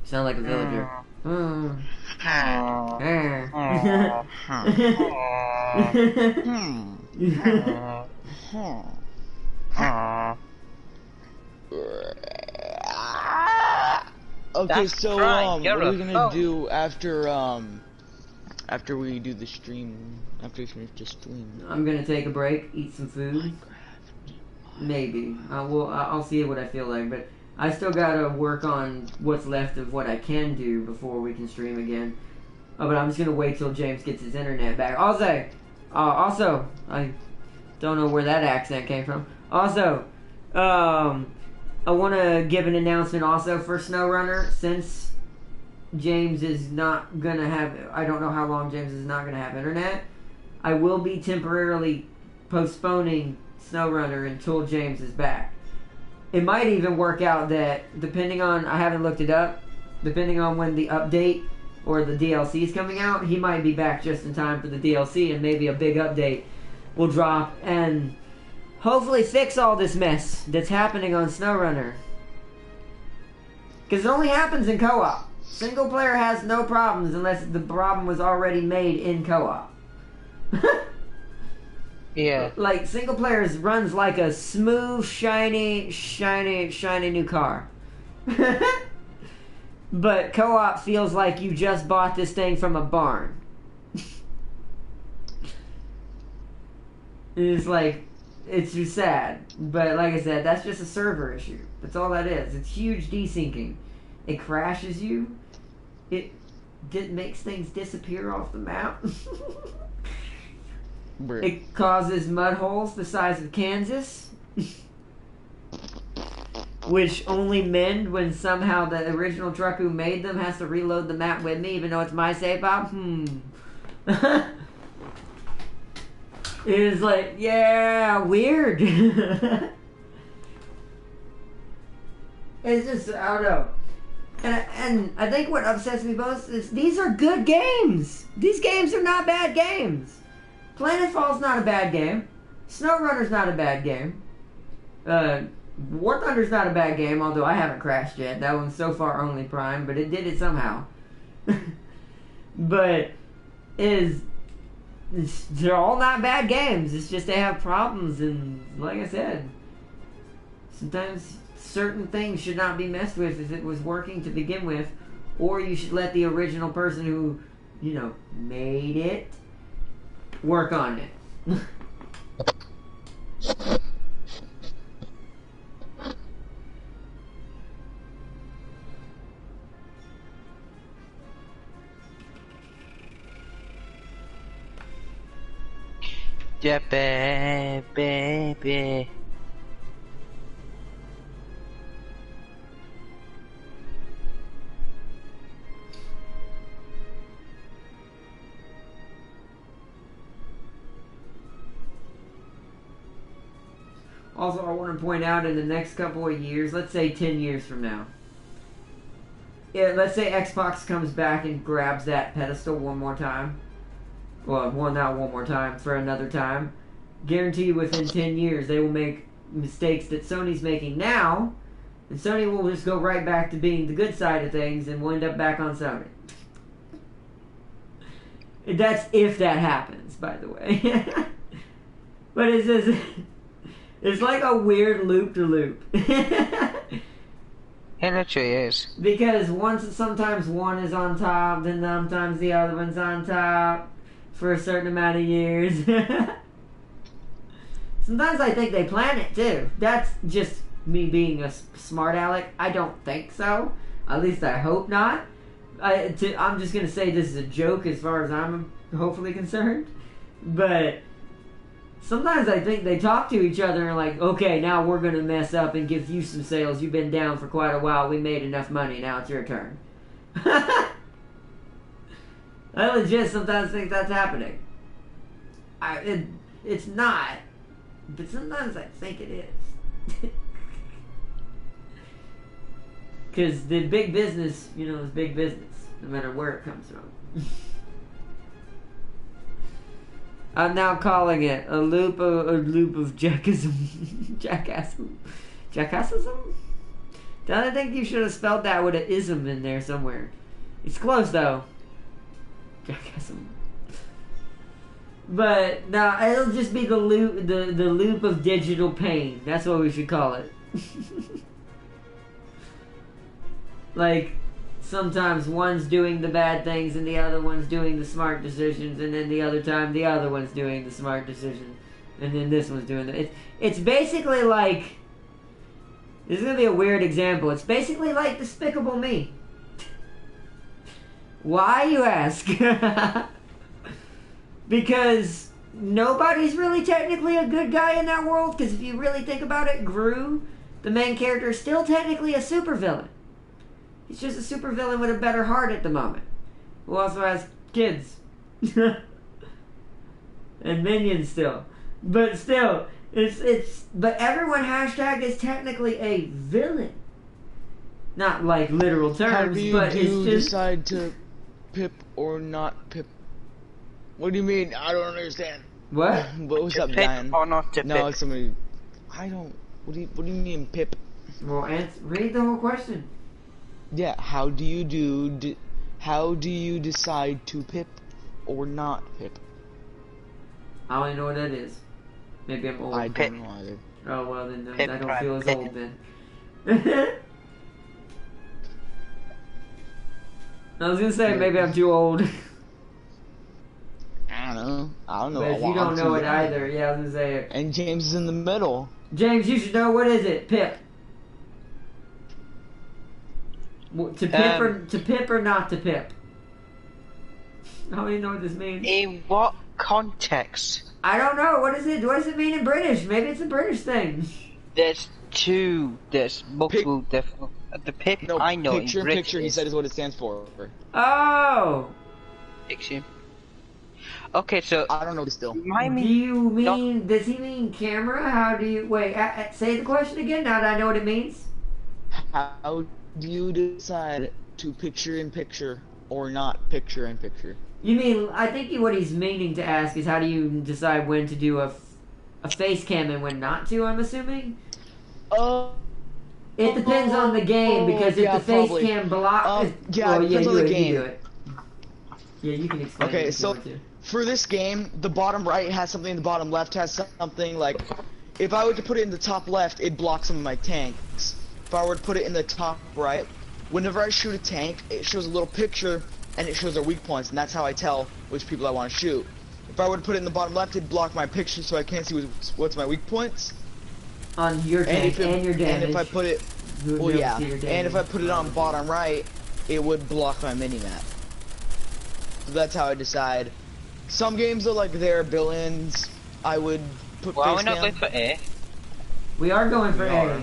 Sound like a villager. Okay, so what are we gonna do after we do the stream? After we finish the stream, I'm gonna take a break, eat some food. Maybe I'll see what I feel like, but I still gotta work on what's left of what I can do before we can stream again. But I'm just gonna wait till James gets his internet back. Also, I don't know where that accent came from. Also, I want to give an announcement also for SnowRunner, since James is not gonna have. I don't know how long James is not gonna have internet. I will be temporarily postponing SnowRunner until James is back. It might even work out that, depending on, I haven't looked it up, depending on when the update or the DLC is coming out, he might be back just in time for the DLC, and maybe a big update will drop and hopefully fix all this mess that's happening on SnowRunner. Because it only happens in co-op. Single player has no problems unless the problem was already made in co-op. Yeah. Like, single player runs like a smooth, shiny new car. But co-op feels like you just bought this thing from a barn. It's like, it's just sad. But like I said, that's just a server issue. That's all that is. It's huge desyncing. It crashes you. It makes things disappear off the map. It causes mud holes the size of Kansas. Which only mend when somehow the original truck who made them has to reload the map with me, even though it's my save file. It is like, yeah, weird. It's just, I don't know. And I think what upsets me most is these are good games. These games are not bad games. Planetfall's not a bad game. SnowRunner's not a bad game. War Thunder's not a bad game, although I haven't crashed yet. That one's so far only Prime, but it did it somehow. But they're all not bad games. It's just they have problems, and like I said, sometimes certain things should not be messed with if it was working to begin with, or you should let the original person who, made it work on it. Yeah, baby. Also, I want to point out in the next couple of years, let's say 10 years from now, let's say Xbox comes back and grabs that pedestal one more time. Well, not one more time, for another time. Guarantee you within 10 years they will make mistakes that Sony's making now, and Sony will just go right back to being the good side of things, and we'll end up back on Sony. That's if that happens, by the way. But it's just, it's like a weird loop-to-loop. It literally is. Because sometimes one is on top, then sometimes the other one's on top for a certain amount of years. Sometimes I think they plan it too. That's just me being a smart aleck. I don't think so. At least I hope not. I'm just going to say this is a joke as far as I'm hopefully concerned. But sometimes I think they talk to each other and like, okay, now we're going to mess up and give you some sales. You've been down for quite a while. We made enough money. Now it's your turn. I legit sometimes think that's happening. It's not. But sometimes I think it is. Because the big business, is big business. No matter where it comes from. I'm now calling it a loop of jackasm. Jackassism? Don't I think you should have spelled that with an ism in there somewhere. It's close though. Jackassism. But no, it'll just be the loop of digital pain. That's what we should call it. Like, sometimes one's doing the bad things and the other one's doing the smart decisions, and then the other time the other one's doing the smart decision, and then this one's doing the... It's basically like... This is going to be a weird example. It's basically like Despicable Me. Why, you ask? Because nobody's really technically a good guy in that world, because if you really think about it, Gru, the main character, is still technically a supervillain. He's just a supervillain with a better heart at the moment, who also has kids. And minions still. But still, but everyone hashtag is technically a villain. Not like literal terms, How do you but it's just... decide to pip or not pip? What do you mean? I don't understand. What? What's To up, pip Diane? or not to No, pip? somebody... I don't... What do you mean, pip? Well, read the whole question. Yeah, how do you decide to pip or not pip? I don't even know what that is. Maybe I'm old. I Pip. don't know either. Oh, well, then Pip I don't feel as pip. old then. I was gonna say, maybe I'm too old. I don't know. But if you don't know it either, yeah, I was gonna say it. And James is in the middle. James, you should know, what is it? Pip. To pip or not to pip? I don't even know what this means. In what context? I don't know. What is it? What does it mean in British? Maybe it's a British thing. There's multiple different... The pip, No, I know picture in in British picture, he said is what it stands for. Oh! Picture. Okay, so... I don't know still. Remind me... Do you mean, does he mean camera? How do you, wait, say the question again now that I know what it means? How do you decide to picture in picture or not picture in picture? You mean, I think what he's meaning to ask is how do you decide when to do a face cam and when not to, I'm assuming? It depends on the game, because if yeah, the face probably. cam block... Yeah, it depends on the game. You do it. Yeah, you can explain it Okay, if you so want to. for this game, the bottom right has something, the bottom left has something. Like, if I were to put it in the top left, it'd block some of my tanks. If I were to put it in the top right, whenever I shoot a tank, it shows a little picture and it shows their weak points, and that's how I tell which people I want to shoot. If I were to put it in the bottom left, it'd block my picture so I can't see what's my weak points. On your tank and your damage. And if I put it, you would well, be able yeah, to see your and damage. if I put it on bottom right, it would block my mini-map. So that's how I decide. Some games are like they're villains. I would put Well, we're face not cam. going for A. We are going for We A. are.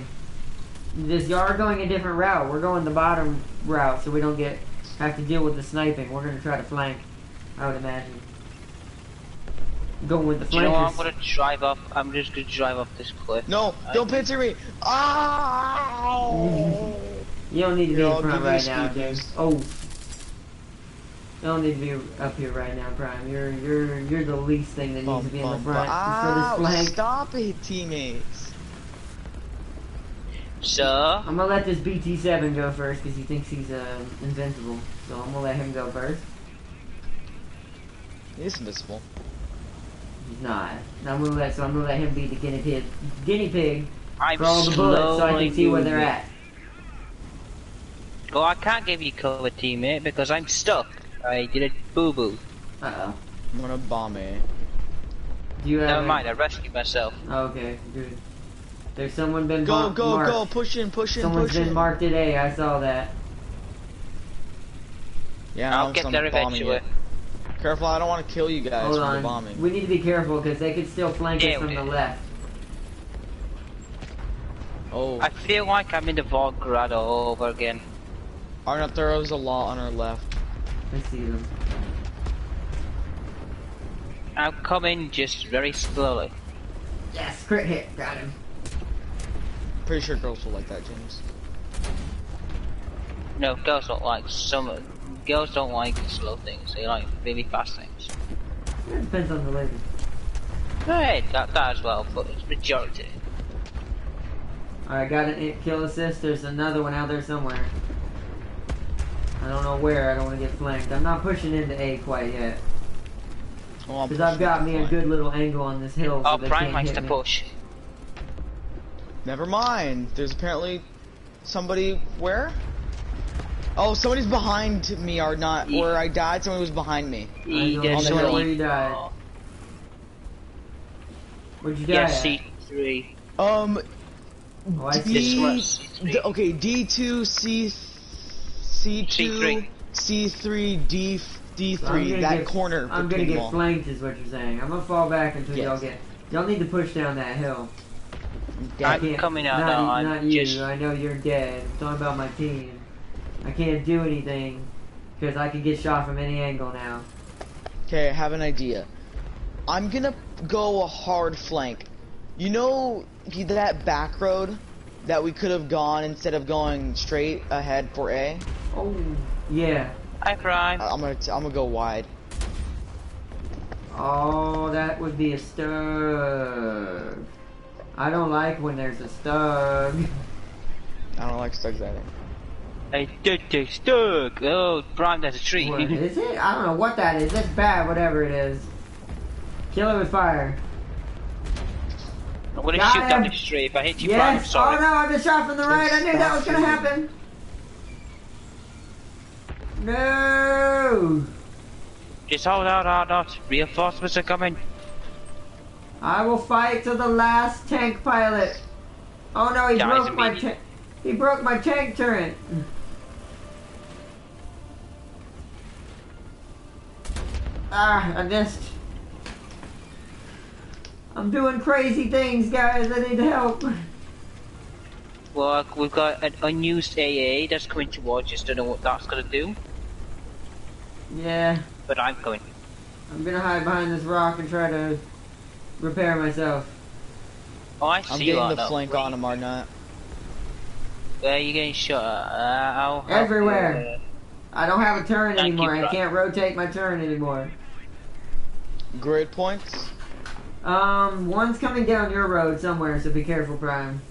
You are going a different route. We're going the bottom route, so we don't have to deal with the sniping. We're going to try to flank, I would imagine. Going with the Do you know what? I'm flankers. gonna drive up. I'm just gonna drive up this cliff. No, don't pincer me. Ah! You don't need to be Here, in I'll front give you right a now, speed James. boost. Oh. You don't need to be up here right now, Prime. You're the least thing that needs to be in the front for this flank. Stop it, teammates. So I'm gonna let this BT7 go first because he thinks he's invincible. So I'm gonna let him go first. He's invincible. He's not. I'm gonna let him be the guinea pig I'm for all the bullets so I can see where they're moving. at. Well, I can't give you cover, teammate, because I'm stuck. I did a boo-boo. Uh-oh. I'm gonna bomb it. Do you have Never mind, I rescued myself. Oh, okay, good. There's someone been Go, marked. go, push in, Someone's been marked at A, I saw that. Yeah, I'll get there eventually. It. Careful, I don't want to kill you guys Hold from on. the bombing. We need to be careful because they could still flank us Yeah, from the left. Oh, I feel like I'm in the Volgrad all over again. Arnott, there was a lot on our left. I see them. I'm coming just very slowly. Yes, crit hit. Got him. Pretty sure girls will like that, James. No, girls don't like girls don't like slow things. They like really fast things. It depends on the lady. Hey, that as well, but it's majority. Alright, got a kill assist. There's another one out there somewhere. I don't know where. I don't want to get flanked. I'm not pushing into A quite yet. Oh, Because I've got me a good little angle on this hill. So Oh, they Prime can't likes hit to me. push. Never mind. There's apparently somebody where? Oh, somebody's behind me or not. Where I died, somebody was behind me. I don't There's know one where you died. Where'd you die Yeah, at? C3. Oh, I see. Okay, D2, C2, C3, D3, that corner. I'm gonna get flanked is what you're saying. I'm gonna fall back until y'all need to push down that hill. I'm coming out now. Not you. I know you're dead. I'm talking about my team. I can't do anything because I can get shot from any angle now. Okay, I have an idea. I'm gonna go a hard flank. You know that back road that we could have gone instead of going straight ahead for A? Oh, yeah. Hi, Prime. I'm gonna go wide. Oh, that would be a stug. I don't like when there's a stug. I don't like stugs either. I did get stuck. Oh, Prime, there's a tree. What is it? I don't know what that is. That's bad, whatever it is. Kill it with fire. I'm gonna Got shoot down him. this tree. If I hit you, Prime, I'm Yes! sorry. Oh no, I've been shot from the right. I knew that was gonna happen. No! Just hold out. Reinforcements are coming. I will fight to the last tank pilot. Oh no, he Dies broke my immediately. he broke my tank turret. Ah, I missed. I'm doing crazy things, guys. I need help. Well, we've got an unused AA that's coming towards us. Don't know what that's gonna do, Yeah, but I'm coming. I'm gonna hide behind this rock and try to repair myself. Oh, I I'm see you getting are the now. flank on him, Arnott. Where are you getting shot at? I'll help Everywhere. you. I don't have a turn Thank you, anymore. I bro. can't rotate my turn anymore. Grid points. One's coming down your road somewhere, so be careful, Prime.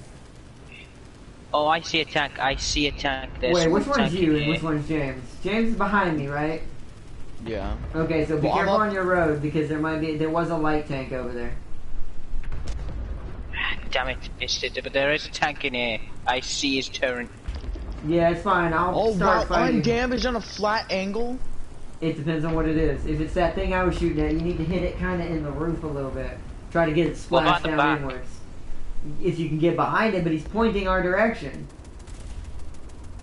Oh, I see a tank. There's Wait, which one one's tank you in and here. which one's James? James is behind me, right? Yeah. Okay, so be Well, I'm careful up- on your road because there was a light tank over there. Damn it, missed it. But there is a tank in here. I see his turret. Yeah, it's fine. I'll Oh wow, start I'm fighting. damaged on a flat angle. It depends on what it is. If it's that thing I was shooting at, you need to hit it kind of in the roof a little bit. Try to get it What about splashed the down back? inwards. If you can get behind it, but he's pointing our direction.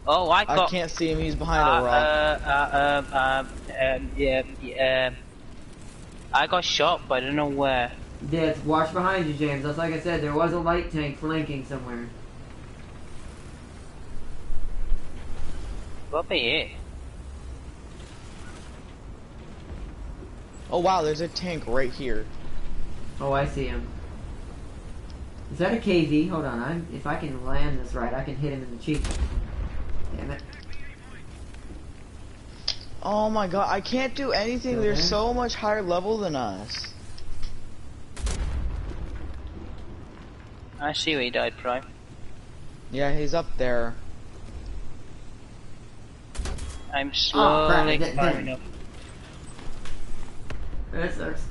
Oh, I I got. can't see him. He's behind a rock. Yeah. I got shot, but I don't know where. Yeah, watch behind you, James. That's like I said, there was a light tank flanking somewhere. What be it? Oh wow, there's a tank right here. Oh, I see him. Is that a KV? Hold on. If I can land this right, I can hit him in the cheek. Damn it. Oh my god, I can't do anything. Still They're there? so much higher level than us. I see where he died, Prime. Yeah, he's up there. I'm Oh, crap, slowly it didn't climbing hit. up. That sucks.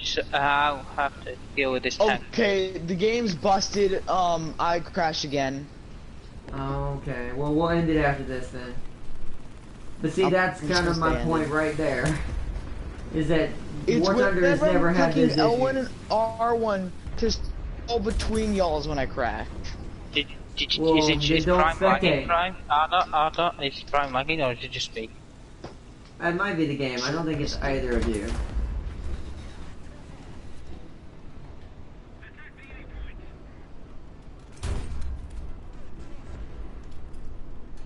So I'll have to deal with this tank. Okay, the game's busted. I crashed again. Okay, well, we'll end it after this then. But see, I'm that's just kind of gonna my stay point ended. right there. Is that It's War Thunder has whenever never I'm had clicking this L1 issue. and R1 to go between y'alls when I crash. Well, Is they it don't Prime lagging, spectate. Prime? Arthur, is Prime lagging or is it just me? It might be the game. I don't think it's either of you.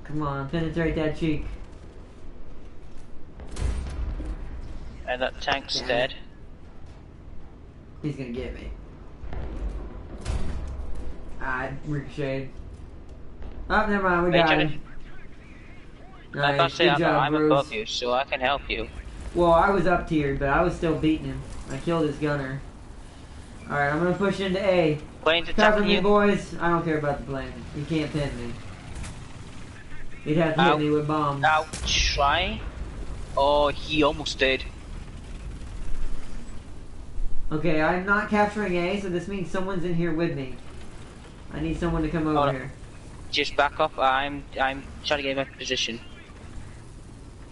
Come on, penetrate that cheek. And that tank's Damn it. dead. He's gonna get me. I ricocheted. Oh, never mind, we Hey, got Johnny. him. I Nice, can't say good Arthur, job, I'm Bruce. above you, so I can help you. Well, I was up tiered, but I was still beating him. I killed his gunner. Alright, I'm gonna push into A. Plane's Cover attacking me, you. boys. I don't care about the plane. You can't pin me. He'd have to Ow. hit me with bombs. I'll try. Oh, he almost did. Okay, I'm not capturing A, so this means someone's in here with me. I need someone to come over Hold on. here. Just back off. I'm trying to get my position.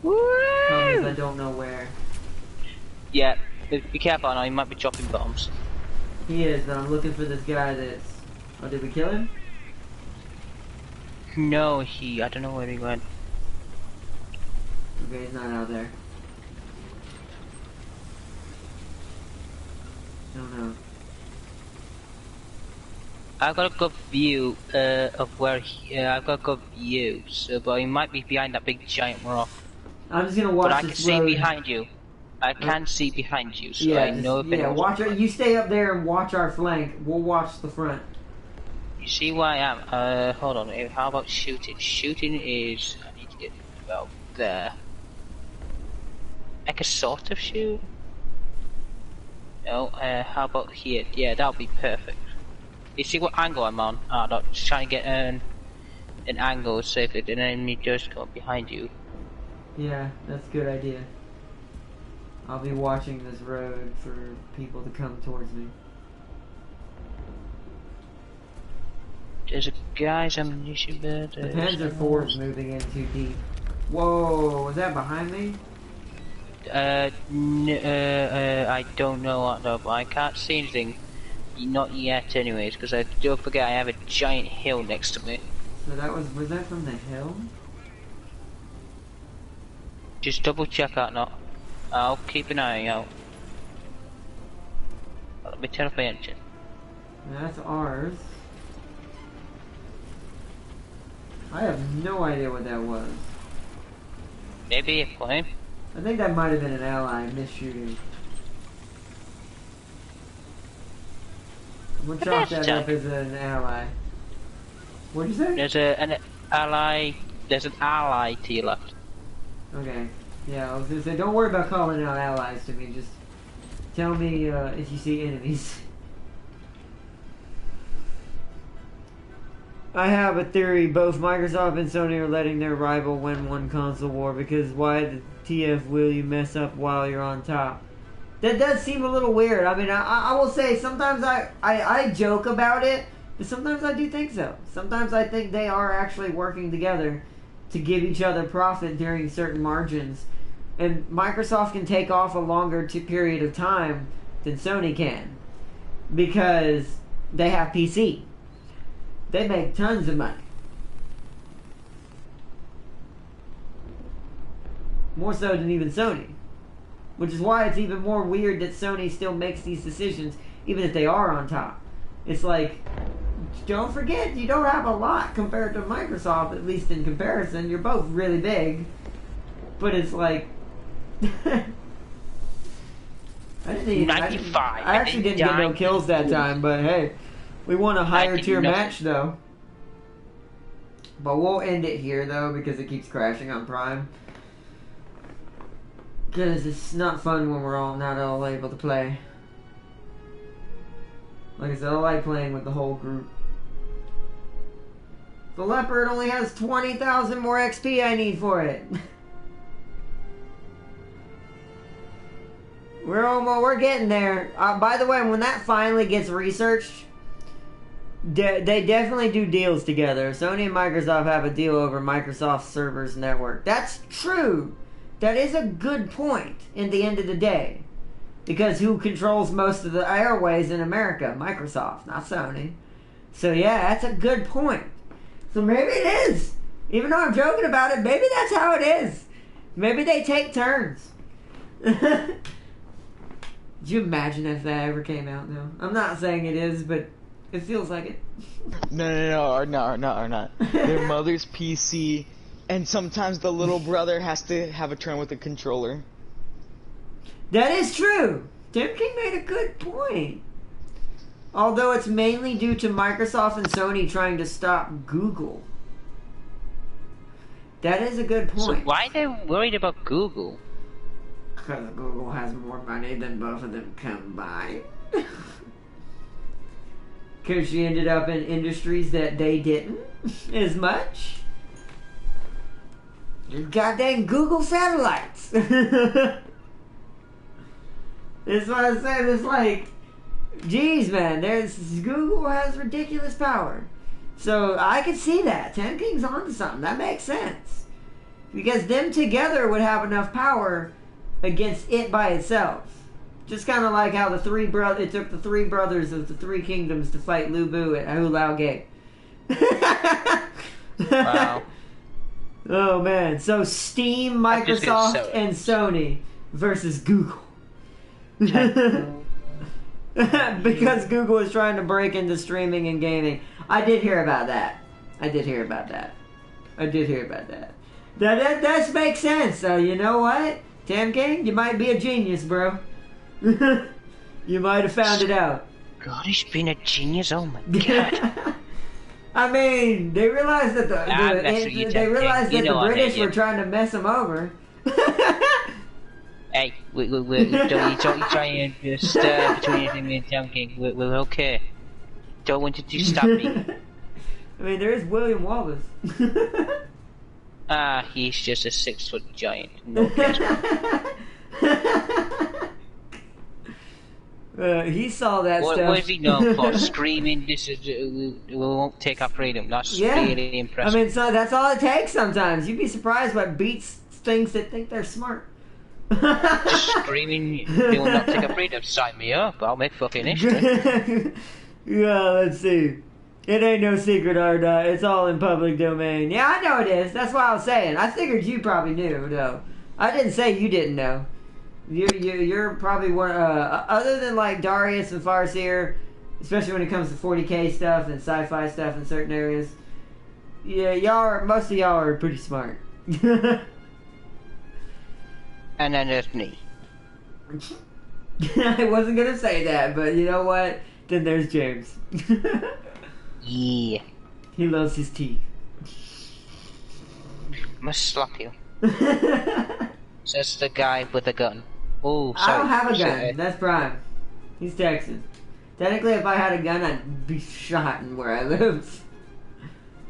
Problem is I Woo! don't know where. Yeah, be careful now. He might be dropping bombs. He is, but I'm looking for this guy that's... Oh, did we kill him? No, I don't know where he went. Okay, he's not out there. Don't know. I've got a good view of where I've got a good view, so but he might be behind that big giant rock. I'm just gonna watch But I can this see road. behind you. I can see behind you, so Yeah, I know if anyone's watch on our, you stay up there and watch our flank. We'll watch the front. You see where I am? Hold on. How about shooting? Shooting is I need to get about there. I can sort of shoot. No. How about here? Yeah, that'll be perfect. You see what angle I'm on? Not just trying to get an angle so if an enemy does come up behind you. Yeah, that's a good idea. I'll be watching this road for people to come towards me. There's a guy's ammunition bed. The Panzer IV is moving in too deep. Whoa, was that behind me? I don't know what though, but I can't see anything. Not yet, anyways, because I don't forget I have a giant hill next to me. So that was that from the hill? Just double check out now. I'll keep an eye out. Let me turn off my engine. That's ours. I have no idea what that was. Maybe a plane. I think that might have been an ally misshooting. I'm gonna chalk that up as an ally. What'd you say? There's an ally. There's an ally to your left. Okay. Yeah, I was gonna say, don't worry about calling out allies to me. Just tell me if you see enemies. I have a theory. Both Microsoft and Sony are letting their rival win one console war because why the TF will you mess up while you're on top? That does seem a little weird. I mean, I will say sometimes I joke about it, but sometimes I do think so. Sometimes I think they are actually working together to give each other profit during certain margins. And Microsoft can take off a longer period of time than Sony can because they have PC. They make tons of money. More so than even Sony. Which is why it's even more weird that Sony still makes these decisions even if they are on top. It's like, don't forget, you don't have a lot compared to Microsoft, at least in comparison. You're both really big. But it's like, I didn't even, 95. I actually didn't get no kills that time, but hey, we won a higher tier match though. But we'll end it here though because it keeps crashing on Prime. Because it's not fun when we're all not all able to play. Like I said, I like playing with the whole group. The Leopard only has 20,000 more XP I need for it. We're getting there. By the way, when that finally gets researched, they definitely do deals together. Sony and Microsoft have a deal over Microsoft Servers Network. That's true. That is a good point in the end of the day. Because who controls most of the airways in America? Microsoft, not Sony. So yeah, that's a good point. So maybe it is. Even though I'm joking about it, maybe that's how it is. Maybe they take turns. Could you imagine if that ever came out though? I'm not saying it is, but it feels like it. No, or not. Their mother's PC, and sometimes the little brother has to have a turn with the controller. That is true. Tim King made a good point. Although it's mainly due to Microsoft and Sony trying to stop Google. That is a good point. So why are they worried about Google? Because Google has more money than both of them combined. Because she ended up in industries that they didn't as much. Goddamn Google satellites. That's what I said. It's like, geez, man, Google has ridiculous power. So I could see that. Ten King's onto something. That makes sense. Because them together would have enough power against it by itself. Just kind of like how it took the three brothers of the three kingdoms to fight Lu Bu at Hulao Gate. Wow. Oh man. So Steam, Microsoft, and Sony versus Google. Because Google is trying to break into streaming and gaming. I did hear about that. That does make sense. So you know what? Tam King, you might be a genius, bro. You might have found it out. God, he's been a genius. Oh my god. I mean, they realized that the British were trying to mess them over. Hey, don't try and just between me and Tam King. We're okay. Don't want you to stop me. I mean, there is William Wallace. He's just a 6-foot giant. No offense. He saw that stuff. What is he known for? Screaming, we won't take our freedom. That's really impressive. I mean, so that's all it takes sometimes. You'd be surprised what beats things that think they're smart. Just screaming, they will not take our freedom. Sign me up, I'll make fucking history. Yeah, let's see. It ain't no secret, Arda. It's all in public domain. Yeah, I know it is. That's what I was saying. I figured you probably knew, though. I didn't say you didn't know. You're probably one, other than like Darius and Farseer, especially when it comes to 40k stuff and sci-fi stuff in certain areas. Yeah, most of y'all are pretty smart. And then there's me. I wasn't gonna say that, but you know what? Then there's James. Yeah. He loves his tea. Must slap you. Says the guy with a gun. Oh, sorry. I don't have a gun. That's Prime. He's Texan. Technically, if I had a gun, I'd be shot in where I live.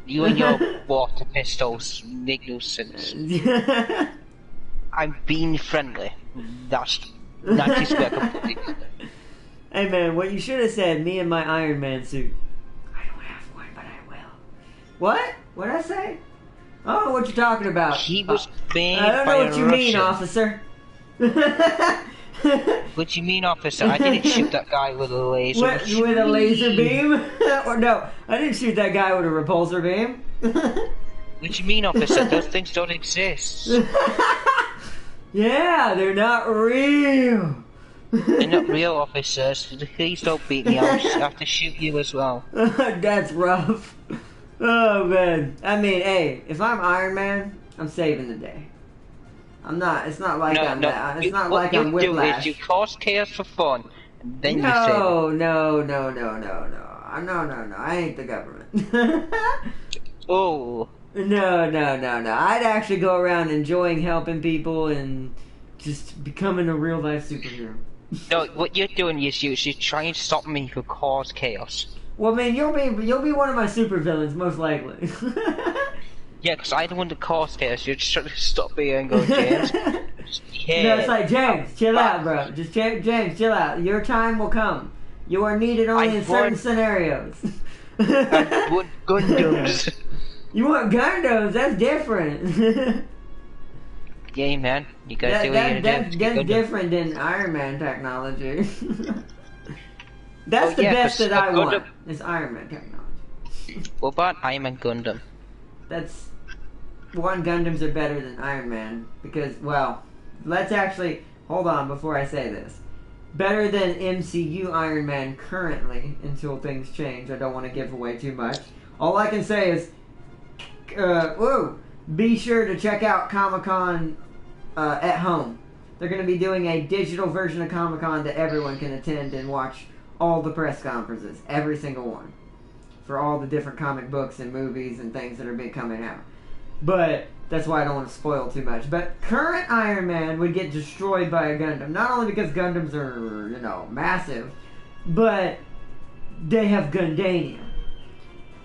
You and your water pistols make no sense. I'm being friendly. That's completely. Hey man, what you should have said, me and my Iron Man suit. I don't have one, but I will. What? What'd I say? I don't know what you're talking about. He was banned I don't by know what you mean, Russian. officer. What you mean, officer? I didn't shoot that guy with a laser. What, with a laser beam? Or no, I didn't shoot that guy with a repulsor beam. What you mean, officer? Those things don't exist. Yeah, they're not real. They're not real, officers. Please don't beat me. I'll have to shoot you as well. That's rough. Oh man. I mean, hey, if I'm Iron Man, I'm saving the day. I'm not. It's not like I'm. It's not what like you I'm do Whiplash. is you cause chaos for fun, and then you say, No. No. I ain't the government. "Oh, No. I'd actually go around enjoying helping people and just becoming a real life superhero. no, what you're doing is you're trying to stop me from cause chaos." Well, I mean, you'll be one of my supervillains most likely. Yeah, because I don't want to cause chaos. You're just trying to stop me and go, James. Yeah. No, it's like, James, chill out, bro. Just James, chill out. Your time will come. You are needed only in certain scenarios. I want Gundams. You want Gundams? That's different. Yeah, man. You gotta do what you gotta do. That's different than Iron Man technology. That's the best that I want. Is Iron Man technology. What about Iron Man Gundam? That's Gundams are better than Iron Man because, well, let's actually hold on before I say this. Better than MCU Iron Man currently until things change. I don't want to give away too much. All I can say is, be sure to check out Comic-Con at home. They're going to be doing a digital version of Comic-Con that everyone can attend and watch all the press conferences, every single one, for all the different comic books and movies and things that are been coming out. But that's why I don't want to spoil too much. But current Iron Man would get destroyed by a Gundam, not only because Gundams are, massive, but they have Gundanium.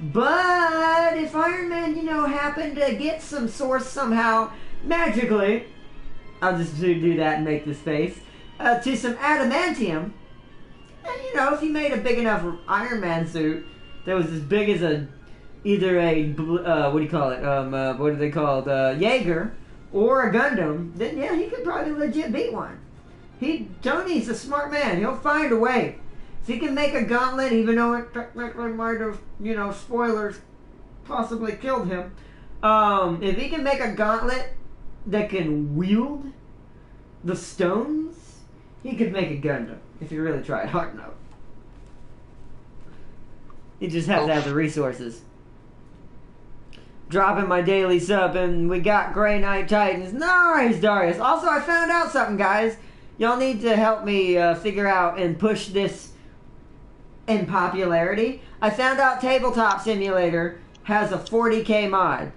But if Iron Man, happened to get some source somehow, magically, I'll just do that and make this face, to some adamantium, and if he made a big enough Iron Man suit that was as big as either a what do you call it? What are they called? Jaeger or a Gundam, then yeah, he could probably legit beat one. Tony's a smart man. He'll find a way. If he can make a gauntlet, even though it technically might have, spoilers, possibly killed him. If he can make a gauntlet that can wield the stones, he could make a Gundam if he really tried hard enough. He just has to have the resources. Dropping my daily sub, and we got Grey Knight Titans. Nice, Darius. Also, I found out something, guys. Y'all need to help me figure out and push this in popularity. I found out Tabletop Simulator has a 40k mod.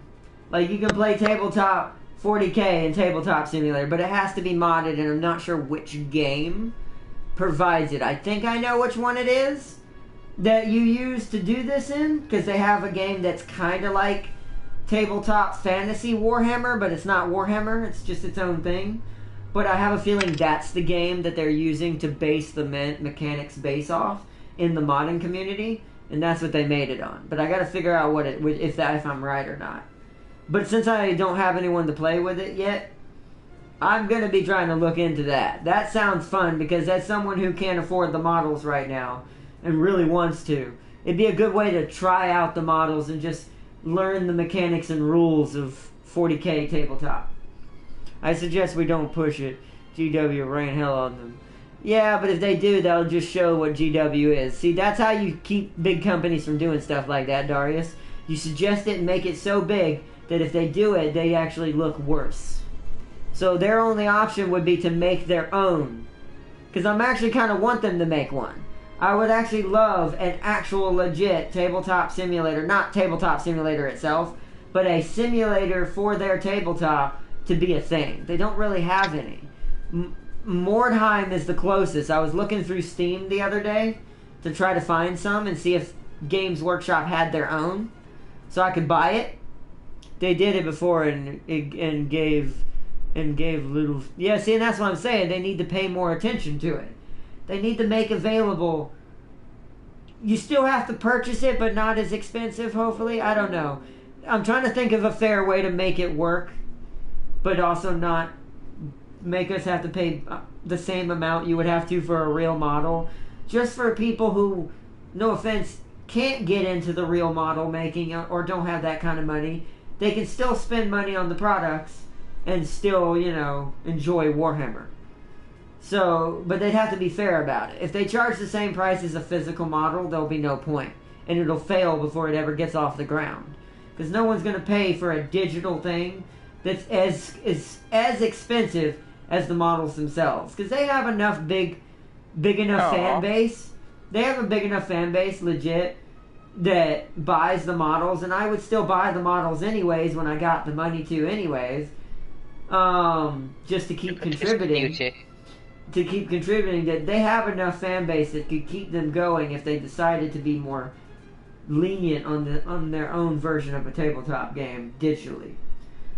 Like, you can play Tabletop 40k in Tabletop Simulator, but it has to be modded, and I'm not sure which game provides it. I think I know which one it is that you use to do this in, because they have a game that's kind of like Tabletop Fantasy Warhammer, but it's not Warhammer, it's just its own thing. But I have a feeling that's the game that they're using to base the mechanics base off in the modding community, and that's what they made it on. But I gotta figure out if I'm right or not. But since I don't have anyone to play with it yet, I'm gonna be trying to look into that. That sounds fun, because as someone who can't afford the models right now, and really wants to, it'd be a good way to try out the models and just learn the mechanics and rules of 40k tabletop. I suggest we don't push it. GW ran hell on them. Yeah, but if they do, they'll just show what GW is. See, that's how you keep big companies from doing stuff like that, Darius. You suggest it and make it so big that if they do it, they actually look worse. So their only option would be to make their own. Because I'm actually kind of want them to make one. I would actually love an actual legit tabletop simulator, not tabletop simulator itself, but a simulator for their tabletop to be a thing. They don't really have any. Mordheim is the closest. I was looking through Steam the other day to try to find some and see if Games Workshop had their own, so I could buy it. They did it before and gave little. Yeah, see, and that's what I'm saying. They need to pay more attention to it. They need to make available. You still have to purchase it, but not as expensive, hopefully. I don't know. I'm trying to think of a fair way to make it work, but also not make us have to pay the same amount you would have to for a real model. Just for people who, no offense, can't get into the real model making or don't have that kind of money. They can still spend money on the products and still, enjoy Warhammer. So, but they'd have to be fair about it. If they charge the same price as a physical model, there'll be no point. And it'll fail before it ever gets off the ground. Because no one's going to pay for a digital thing that's as expensive as the models themselves, because they have enough big enough fan base. They have a big enough fan base, legit, that buys the models, and I would still buy the models anyways when I got the money to, anyways, just to keep contributing. To keep contributing, that they have enough fan base that could keep them going if they decided to be more lenient on their own version of a tabletop game digitally.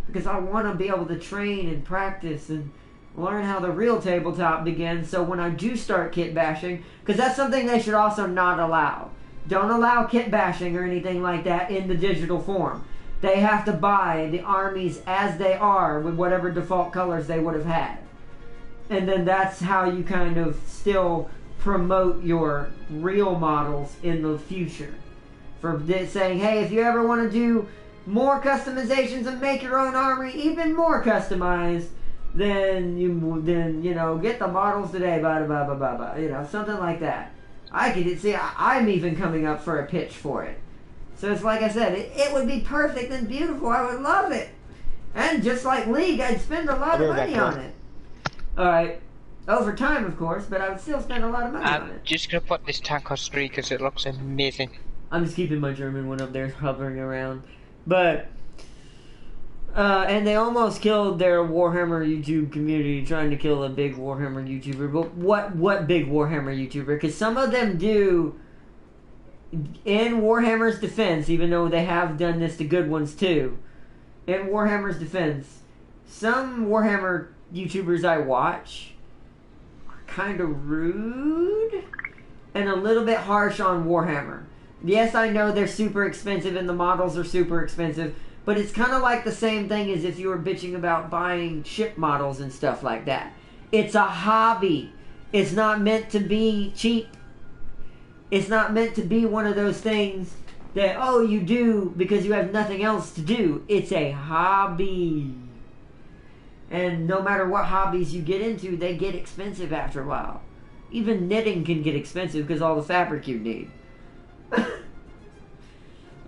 Because I want to be able to train and practice and learn how the real tabletop begins, so when I do start kit bashing, because that's something they should also not allow. Don't allow kit bashing or anything like that in the digital form. They have to buy the armies as they are with whatever default colors they would have had. And then that's how you kind of still promote your real models in the future. For saying, hey, if you ever want to do more customizations and make your own army even more customized, then you know, get the models today, blah blah blah blah blah, you know, something like that. I could see. I'm even coming up for a pitch for it. So it's like I said, it would be perfect and beautiful. I would love it, and just like League, I'd spend a lot of money on it. All right, over time, of course, but I would still spend a lot of money on it. I'm just gonna put this tank on streak because it looks amazing. I'm just keeping my German one up there hovering around, but. And they almost killed their Warhammer YouTube community trying to kill a big Warhammer YouTuber. But what big Warhammer YouTuber? Because some of them do, in Warhammer's defense, even though they have done this to good ones too, in Warhammer's defense, some Warhammer YouTubers I watch are kind of rude and a little bit harsh on Warhammer. Yes, I know they're super expensive and the models are super expensive, but it's kind of like the same thing as if you were bitching about buying ship models and stuff like that. It's a hobby. It's not meant to be cheap. It's not meant to be one of those things that, oh, you do because you have nothing else to do. It's a hobby. And no matter what hobbies you get into, they get expensive after a while. Even knitting can get expensive because all the fabric you need.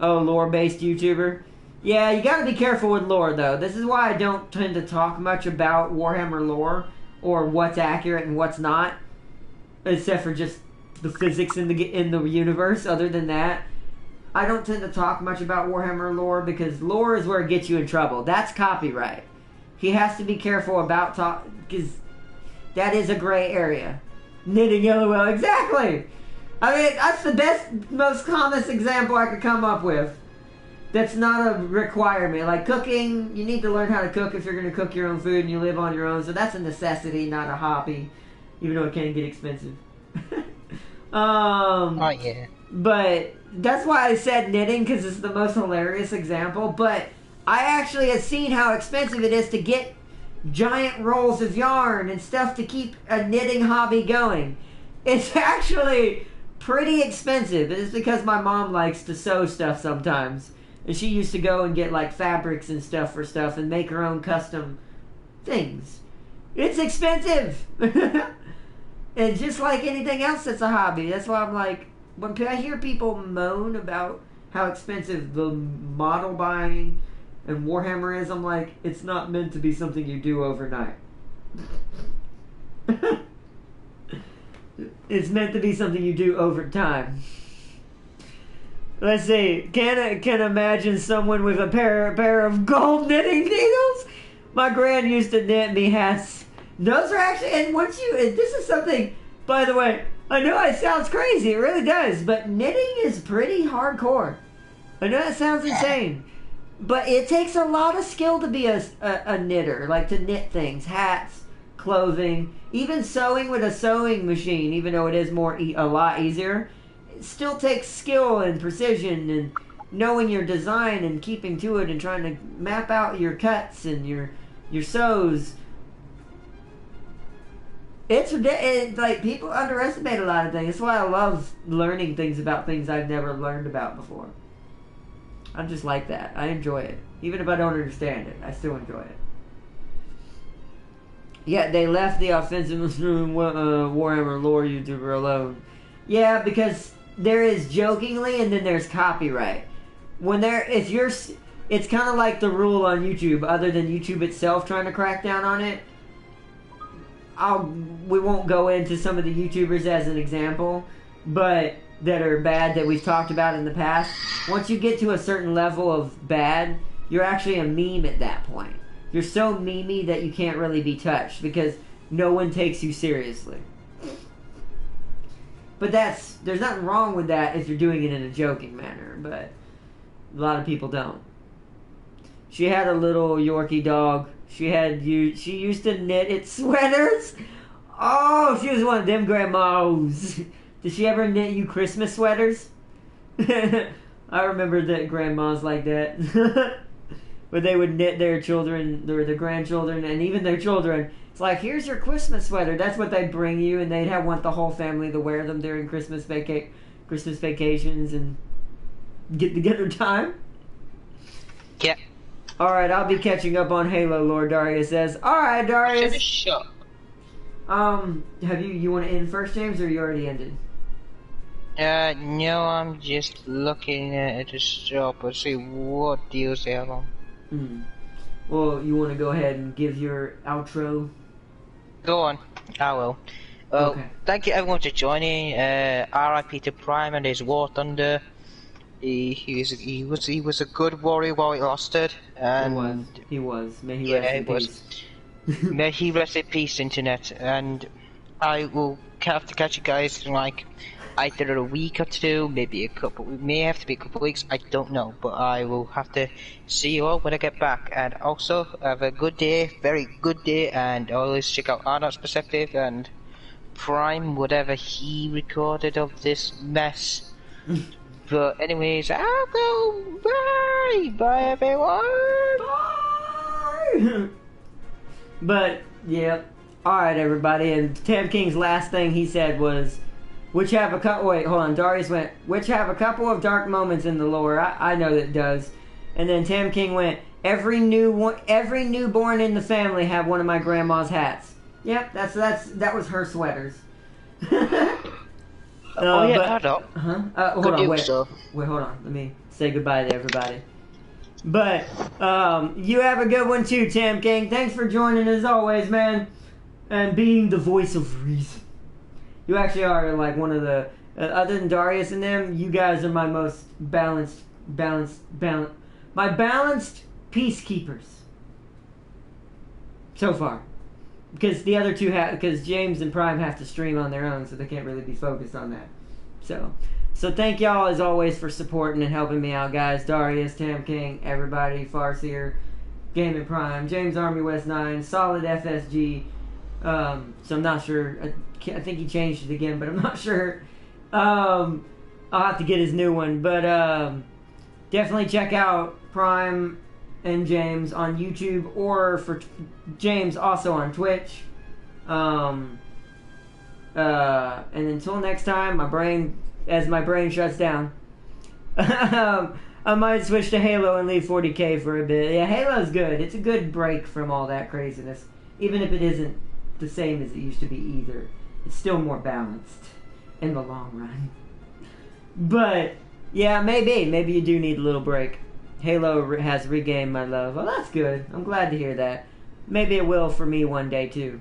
Oh, lore-based YouTuber. Yeah, you gotta be careful with lore, though. This is why I don't tend to talk much about Warhammer lore, or what's accurate and what's not, except for just the physics in the universe. Other than that, I don't tend to talk much about Warhammer lore, because lore is where it gets you in trouble. That's copyright. He has to be careful about because that is a gray area. Knitting, LOL, exactly! I mean, that's the best, most commonest example I could come up with. That's not a requirement. Like cooking, you need to learn how to cook if you're going to cook your own food and you live on your own. So that's a necessity, not a hobby, even though it can get expensive. Oh yeah. But that's why I said knitting, because it's the most hilarious example. But I actually have seen how expensive it is to get giant rolls of yarn and stuff to keep a knitting hobby going. It's actually pretty expensive. It's because my mom likes to sew stuff sometimes. And she used to go and get like fabrics and stuff for stuff and make her own custom things. It's expensive! And just like anything else that's a hobby, that's why I'm like, when I hear people moan about how expensive the model buying and Warhammer is, I'm like, it's not meant to be something you do overnight. It's meant to be something you do over time. Let's see. Can imagine someone with a pair of gold knitting needles. My gran used to knit me hats. Those are actually, and once you, and this is something, by the way, I know it sounds crazy, it really does, but knitting is pretty hardcore. I know that sounds insane, but it takes a lot of skill to be a knitter, like to knit things, hats, clothing, even sewing with a sewing machine, even though it is a lot easier. It still takes skill and precision and knowing your design and keeping to it and trying to map out your cuts and your sews. It's like people underestimate a lot of things. That's why I love learning things about things I've never learned about before. I'm just like that. I enjoy it. Even if I don't understand it, I still enjoy it. Yeah, they left the offensive Warhammer lore YouTuber alone. Yeah, because there is jokingly and then there's copyright. When it's kind of like the rule on YouTube, other than YouTube itself trying to crack down on it. We won't go into some of the YouTubers as an example, but that are bad that we've talked about in the past. Once you get to a certain level of bad, you're actually a meme at that point. You're so memey that you can't really be touched because no one takes you seriously. But there's nothing wrong with that if you're doing it in a joking manner, but a lot of people don't. She had a little Yorkie dog. She used to knit its sweaters. Oh, she was one of them grandmas. Did she ever knit you Christmas sweaters? I remember that grandmas like that. Where they would knit their children, or their grandchildren, and even their children. It's like, here's your Christmas sweater. That's what they'd bring you, and they'd want the whole family to wear them during Christmas vacations and get together time. Yeah. Alright, I'll be catching up on Halo Lord, Darius says. Alright, Darius. Shut. Have you want to end first, James, or you already ended? No, I'm just looking at the shop and see what deals they have on. Well, you want to go ahead and give your outro? Go on, I will. Well, okay. Thank you everyone for joining. R.I.P. to Prime and his War Thunder. He was a good warrior while he lost it, and he was. May he rest in peace. May he rest in peace, internet. And I will have to catch you guys in like either a week or two, maybe a couple. It may have to be a couple of weeks. I don't know, but I will have to see you all when I get back. And also have a good day, very good day, and always check out Arnold's perspective and Prime, whatever he recorded of this mess. But anyways, I'll go. Bye, bye everyone. Bye. But yeah, all right, everybody. And Tam King's last thing he said was, "Which have a couple." Wait, hold on. Darius went, "Which have a couple of dark moments in the lore." I know that it does. And then Tam King went, every newborn in the family have one of my grandma's hats." Yep, that was her sweaters. Oh yeah, hold on. Wait, hold on. Let me say goodbye to everybody. But you have a good one too, Tam King. Thanks for joining as always, man, and being the voice of reason. You actually are like one of the other than Darius and them. You guys are my most balanced peacekeepers so far. Because the other two because James and Prime have to stream on their own, so they can't really be focused on that. So thank y'all as always for supporting and helping me out, guys. Darius, Tam King, everybody, Farseer, Game and Prime, James Army West 9, Solid FSG. So I'm not sure. I think he changed it again, but I'm not sure. I'll have to get his new one, but definitely check out Prime and James on YouTube, or for James also on Twitch. And until next time, my brain shuts down, I might switch to Halo and leave 40k for a bit. Yeah, Halo's good. It's a good break from all that craziness, even if it isn't the same as it used to be either. It's still more balanced in the long run. But yeah, maybe you do need a little break. Halo has regained my love. Well, that's good. I'm glad to hear that. Maybe it will for me one day, too.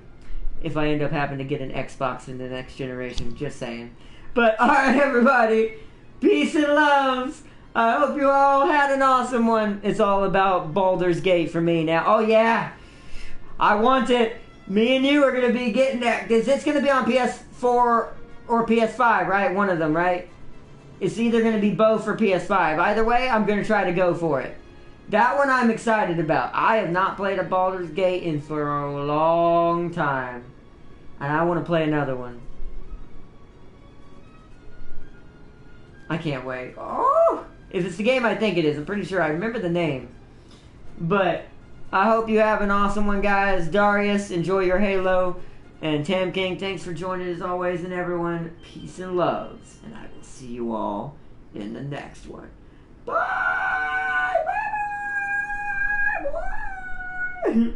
If I end up having to get an Xbox in the next generation. Just saying. But, alright, everybody. Peace and loves. I hope you all had an awesome one. It's all about Baldur's Gate for me now. Oh, yeah. I want it. Me and you are going to be getting that. Because it's going to be on PS4 or PS5, right? One of them, right? It's either going to be both for PS5. Either way, I'm going to try to go for it. That one I'm excited about. I have not played a Baldur's Gate for a long time. And I want to play another one. I can't wait. Oh! If it's the game I think it is, I'm pretty sure I remember the name. But I hope you have an awesome one, guys. Darius, enjoy your Halo. And Tam King, thanks for joining as always. And everyone, peace and loves. And I will see you all in the next one. Bye! Bye! Bye! Bye!